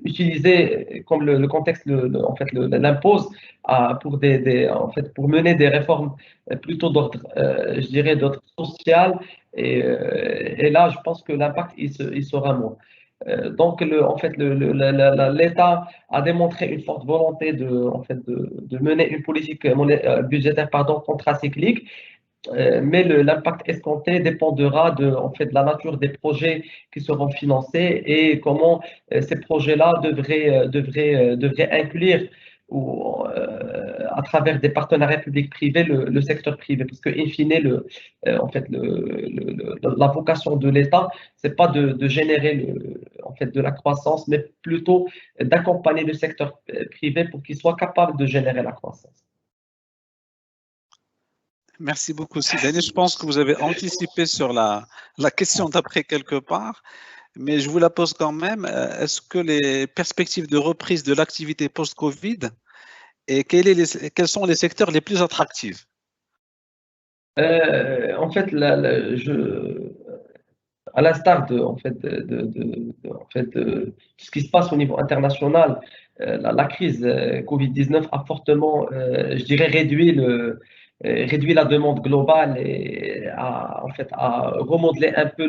utilisé comme le contexte en fait, l'impose en fait, pour mener des réformes plutôt d'ordre, je dirais, d'ordre social. Et là, je pense que l'impact, il sera moins. Donc, en fait, l'État a démontré une forte volonté en fait, de mener une politique budgétaire contracyclique, mais l'impact escompté dépendra en fait, de la nature des projets qui seront financés et comment ces projets-là devraient inclure à travers des partenariats publics-privés le secteur privé. Parce que, in fine, en fait, la vocation de l'État, c'est pas de générer en fait, de la croissance, mais plutôt d'accompagner le secteur privé pour qu'il soit capable de générer la croissance. Merci beaucoup, Sidani. Je pense que vous avez anticipé sur la question d'après quelque part, mais je vous la pose quand même. Est-ce que les perspectives de reprise de l'activité post-Covid et quels sont les secteurs les plus attractifs? En fait, à l'instar en fait, en fait, de ce qui se passe au niveau international, la crise Covid-19 a fortement, je dirais, réduit la demande globale et en fait, a remodelé un peu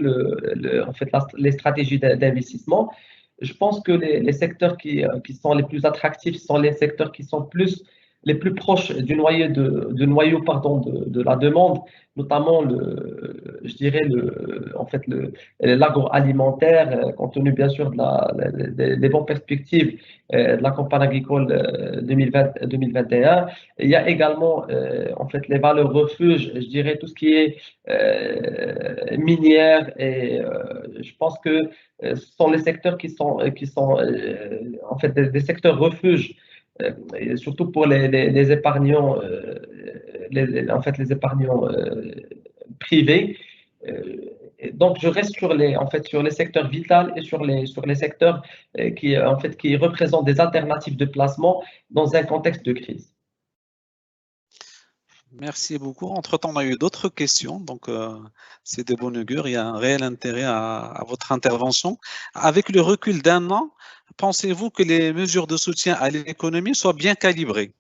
en fait, les stratégies d'investissement. Je pense que les secteurs qui sont les plus attractifs sont les secteurs qui sont les plus proches du noyau pardon, de la demande, notamment je dirais en fait l'agroalimentaire, compte tenu bien sûr des bonnes perspectives de la campagne agricole 2020-2021. Il y a également en fait les valeurs refuges, je dirais tout ce qui est minière, et je pense que ce sont les secteurs qui sont en fait des secteurs refuges, et surtout pour les épargnants, en fait, les épargnants privés. Donc, je reste en fait, sur les secteurs vitaux et sur les secteurs en fait, qui représentent des alternatives de placement dans un contexte de crise. Merci beaucoup. Entre-temps, on a eu d'autres questions, donc c'est de bon augure. Il y a un réel intérêt à votre intervention. Avec le recul d'un an, pensez-vous que les mesures de soutien à l'économie soient bien calibrées?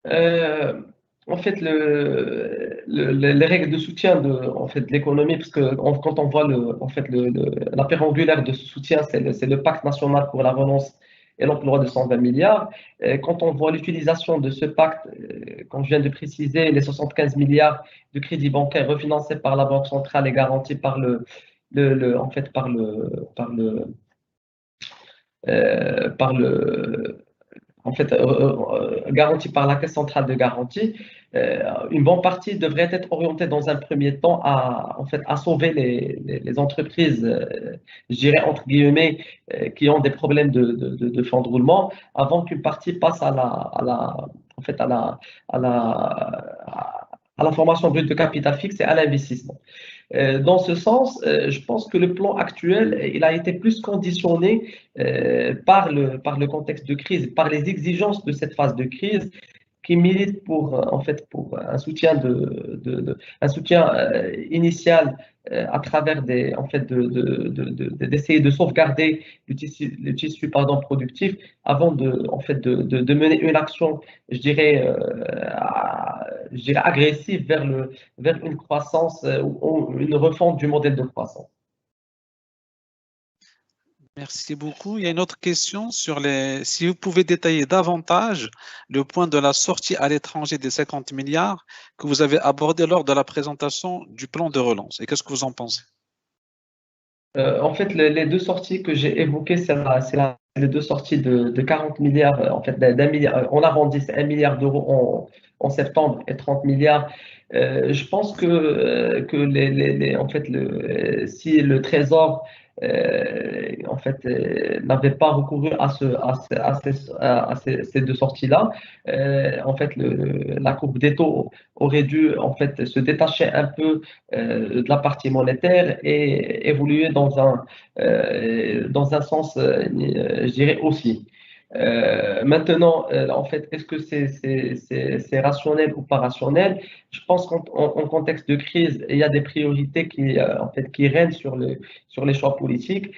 En fait, les règles de soutien en fait, de l'économie, parce que quand on voit en fait, la pierre angulaire de ce soutien, c'est le pacte national pour la relance et l'emploi de 120 milliards. Quand on voit l'utilisation de ce pacte, comme je viens de préciser, les 75 milliards de crédits bancaires refinancés par la Banque centrale et garantis en fait, par le en fait, garantie par la Caisse centrale de garantie, une bonne partie devrait être orientée dans un premier temps en fait, à sauver les entreprises, je dirais entre guillemets, qui ont des problèmes de fonds de roulement, avant qu'une partie passe en fait, à la formation brute de capital fixe et à l'investissement. Dans ce sens, je pense que le plan actuel, il a été plus conditionné par le contexte de crise, par les exigences de cette phase de crise qui milite en fait, pour un soutien, un soutien initial à travers en fait, d'essayer de sauvegarder le tissu pardon, productif avant en fait, de mener une action, je dirais agressive vers une croissance ou une refonte du modèle de croissance. Merci beaucoup. Il y a une autre question sur si vous pouvez détailler davantage le point de la sortie à l'étranger des 50 milliards que vous avez abordé lors de la présentation du plan de relance. Et qu'est-ce que vous en pensez? En fait, les deux sorties que j'ai évoquées, c'est la les deux sorties de 40 milliards, en fait, d'un milliard, on arrondit, c'est 1 milliard d'euros en septembre et 30 milliards. Je pense que en fait, si le Trésor en fait, n'avait pas recouru à ces deux sorties-là, en fait, la courbe des taux aurait dû en fait se détacher un peu de la partie monétaire et évoluer dans un sens, je dirais aussi. Maintenant, en fait, est-ce que c'est rationnel ou pas rationnel? Je pense qu'en contexte de crise, il y a des priorités en fait, qui règnent sur les choix politiques.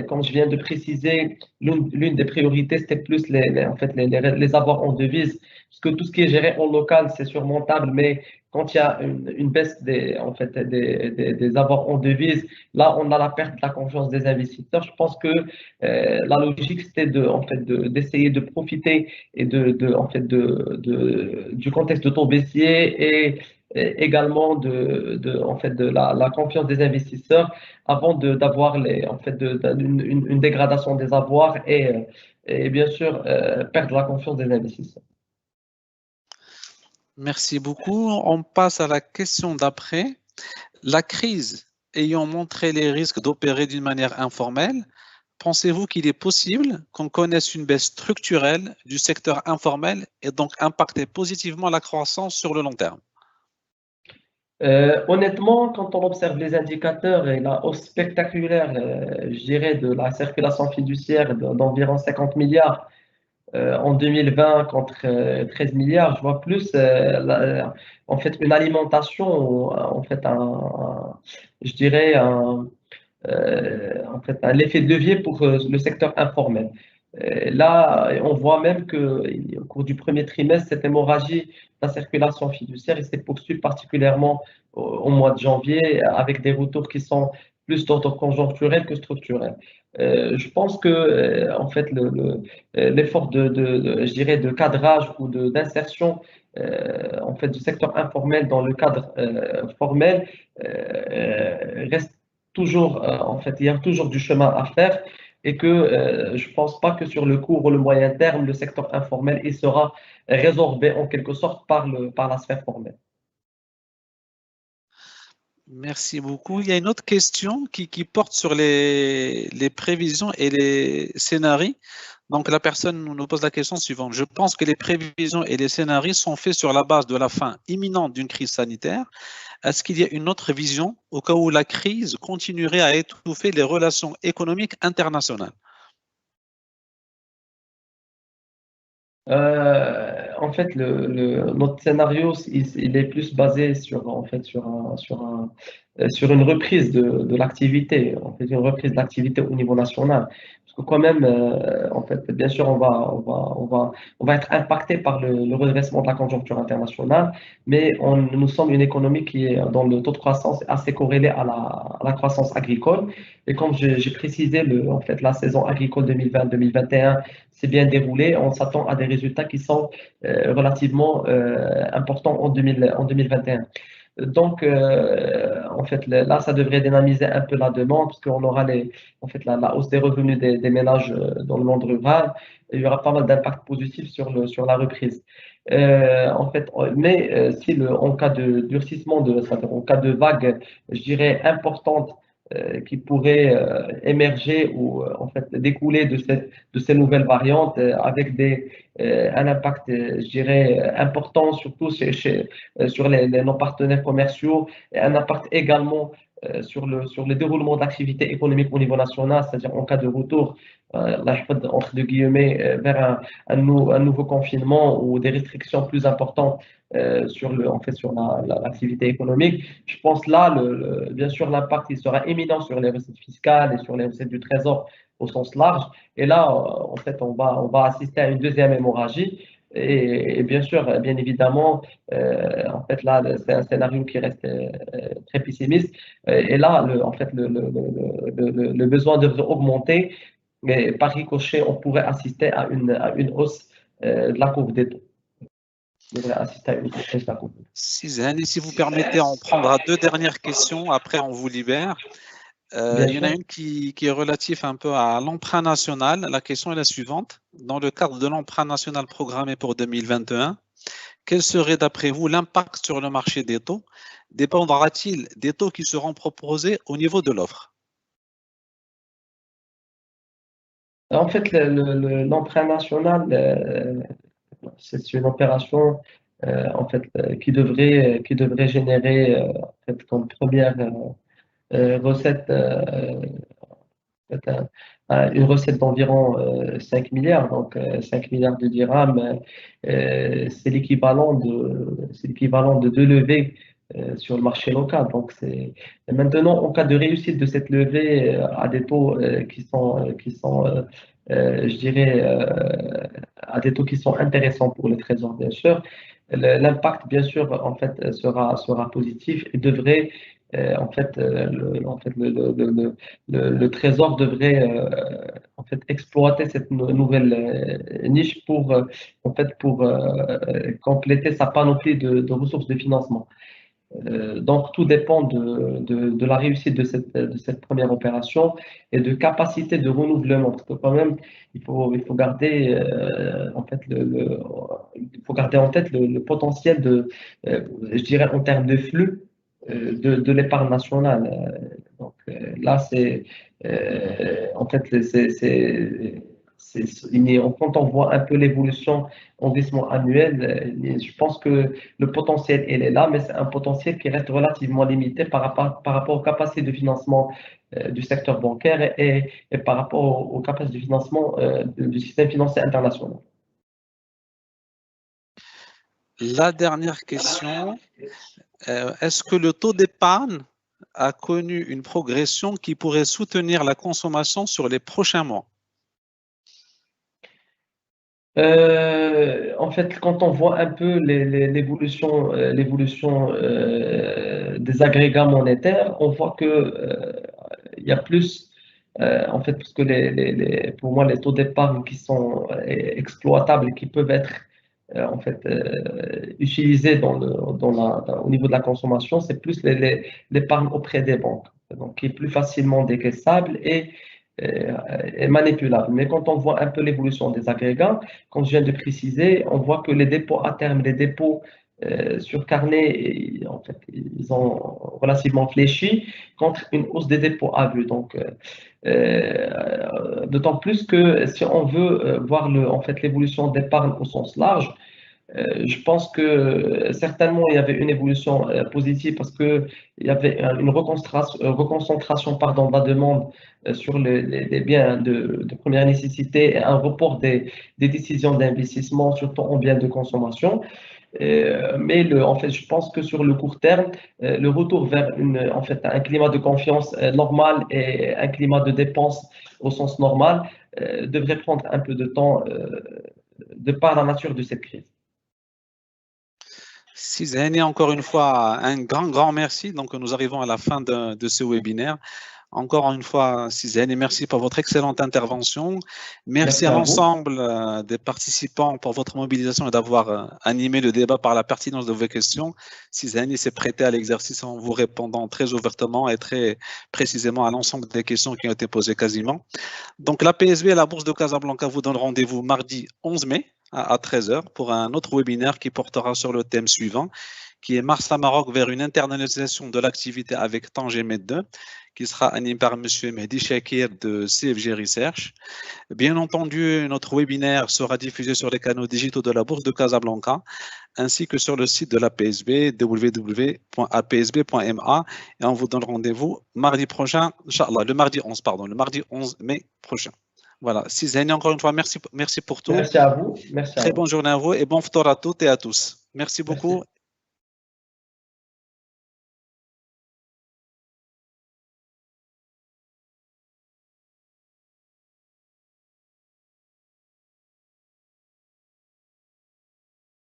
Comme je viens de préciser, l'une des priorités, c'était plus en fait, les avoirs en devises, parce que tout ce qui est géré en local, c'est surmontable, mais quand il y a une baisse en fait, des avoirs en devises, là, on a la perte de la confiance des investisseurs. Je pense que la logique, c'était en fait, d'essayer de profiter et en fait, du contexte de taux baissier et également en fait, de la confiance des investisseurs avant d'avoir en fait, une dégradation des avoirs et bien sûr perdre la confiance des investisseurs. Merci beaucoup. On passe à la question d'après. La crise ayant montré les risques d'opérer d'une manière informelle, pensez-vous qu'il est possible qu'on connaisse une baisse structurelle du secteur informel et donc impacter positivement la croissance sur le long terme? Honnêtement, quand on observe les indicateurs et la hausse spectaculaire, je dirais, de la circulation fiduciaire d'environ 50 milliards en 2020 contre 13 milliards, je vois plus en fait une alimentation, en fait je dirais en fait l'effet de levier pour le secteur informel. Là, on voit même qu'au cours du premier trimestre, cette hémorragie de la circulation fiduciaire s'est poursuivie particulièrement au mois de janvier avec des retours qui sont plus d'ordre conjoncturel que structurel. Je pense que en fait l'effort je dirais de cadrage ou d'insertion en fait du secteur informel dans le cadre formel reste toujours en fait il y a toujours du chemin à faire et que je ne pense pas que sur le court ou le moyen terme le secteur informel il sera résorbé en quelque sorte par la sphère formelle. Merci beaucoup. Il y a une autre question qui porte sur les prévisions et les scénarios. Donc, la personne nous pose la question suivante. Je pense que les prévisions et les scénarios sont faits sur la base de la fin imminente d'une crise sanitaire. Est-ce qu'il y a une autre vision au cas où la crise continuerait à étouffer les relations économiques internationales? En fait, notre scénario, il est plus basé en fait, sur une reprise de l'activité, en fait, une reprise d'activité au niveau national. Parce que quand même, en fait, bien sûr, on va être impacté par le redressement de la conjoncture internationale, mais nous sommes une économie qui est dans le taux de croissance assez corrélé à la croissance agricole. Et comme j'ai précisé, en fait, la saison agricole 2020-2021 s'est bien déroulée. On s'attend à des résultats qui sont relativement importants en 2021. Donc, en fait, là, ça devrait dynamiser un peu la demande, parce qu'on aura en fait, la hausse des revenus des ménages dans le monde rural. Et il y aura pas mal d'impacts positifs sur la reprise. En fait, mais si en cas de durcissement, c'est-à-dire en cas de vague, je dirais, importante, qui pourrait émerger ou en fait découler de ces nouvelles variantes avec un impact, je dirais, important, surtout sur nos partenaires commerciaux, et un impact également sur le déroulement de l'activité économique au niveau national, c'est-à-dire en cas de retour, entre deux guillemets, vers un nouveau confinement ou des restrictions plus importantes en fait, sur l'activité économique. Je pense là, bien sûr, l'impact il sera éminent sur les recettes fiscales et sur les recettes du trésor au sens large. Et là, en fait, on va assister à une deuxième hémorragie. Et bien sûr, bien évidemment, en fait, là, c'est un scénario qui reste très pessimiste. Et là, en fait, le besoin devrait augmenter. Mais par ricochet, on pourrait assister à une hausse de la courbe des taux. On devrait assister à une hausse de la courbe. Si vous permettez, on prendra deux dernières questions. Après, on vous libère. Bien Il y en a sûr. une qui est relative un peu à l'emprunt national. La question est la suivante. Dans le cadre de l'emprunt national programmé pour 2021, quel serait d'après vous l'impact sur le marché des taux? Dépendra-t-il des taux qui seront proposés au niveau de l'offre? En fait, l'emprunt national, c'est une opération qui devrait générer en fait, comme première recette fait, une recette d'environ 5 milliards, donc 5 milliards de dirhams, c'est l'équivalent de deux levées sur le marché local. Donc maintenant, en cas de réussite de cette levée à des taux je dirais, à des taux qui sont intéressants pour le Trésor, bien sûr, l'impact, bien sûr, en fait, sera positif et devrait le Trésor devrait en fait exploiter cette nouvelle niche pour compléter sa panoplie de ressources de financement. Donc tout dépend de la réussite de cette première opération et de capacité de renouvellement. Parce que quand même, il faut garder il faut garder en tête le potentiel je dirais en termes de flux de l'épargne nationale. Là, en fait, quand on voit un peu l'évolution en glissement annuel, je pense que le potentiel, il est là, mais c'est un potentiel qui reste relativement limité par rapport aux capacités de financement du secteur bancaire et par rapport aux capacités de financement du système financier international. La dernière question, est-ce que le taux d'épargne a connu une progression qui pourrait soutenir la consommation sur les prochains mois? En fait, quand on voit un peu l'évolution des agrégats monétaires, on voit que il y a plus, en fait, parce que pour moi, les taux d'épargne qui sont exploitables et qui peuvent être en fait utilisés au niveau de la consommation, c'est plus l'épargne auprès des banques, donc qui est plus facilement décaissable et manipulable. Mais quand on voit un peu l'évolution des agrégats, comme je viens de préciser, on voit que les dépôts à terme, les dépôts sur carnet, en fait, ils ont relativement fléchi contre une hausse des dépôts à vue. Donc, d'autant plus que si on veut voir en fait, l'évolution d'épargne au sens large, je pense que certainement il y avait une évolution positive parce que il y avait une reconcentration pardon, de la demande sur les biens de première nécessité et un report des décisions d'investissement, surtout en biens de consommation. Mais en fait, je pense que sur le court terme, le retour vers en fait, un climat de confiance normal et un climat de dépenses au sens normal devrait prendre un peu de temps de par la nature de cette crise. Sizani, encore une fois, un grand merci. Donc, nous arrivons à la fin de ce webinaire. Encore une fois, Sizani, merci pour votre excellente intervention. Merci Merci à à vous. l'ensemble des participants pour votre mobilisation et d'avoir animé le débat par la pertinence de vos questions. Sizani s'est prêté à l'exercice en vous répondant très ouvertement et très précisément à l'ensemble des questions qui ont été posées quasiment. Donc, la PSB et la Bourse de Casablanca vous donnent rendez-vous mardi 11 mai à 13h pour un autre webinaire qui portera sur le thème suivant, qui est Mars à Maroc vers une internalisation de l'activité avec Tanger Med 2, qui sera animé par M. Mehdi Shakir de CFG Research. Bien entendu, notre webinaire sera diffusé sur les canaux digitaux de la Bourse de Casablanca, ainsi que sur le site de la PSB, www.apsb.ma, et on vous donne rendez-vous mardi prochain, Inch'Allah, le mardi 11 mai prochain. Voilà, Sizani, encore une fois, merci pour tout. Merci à vous. Merci à Très vous. bonne journée à vous et bon ftour à toutes et à tous. Merci Merci. beaucoup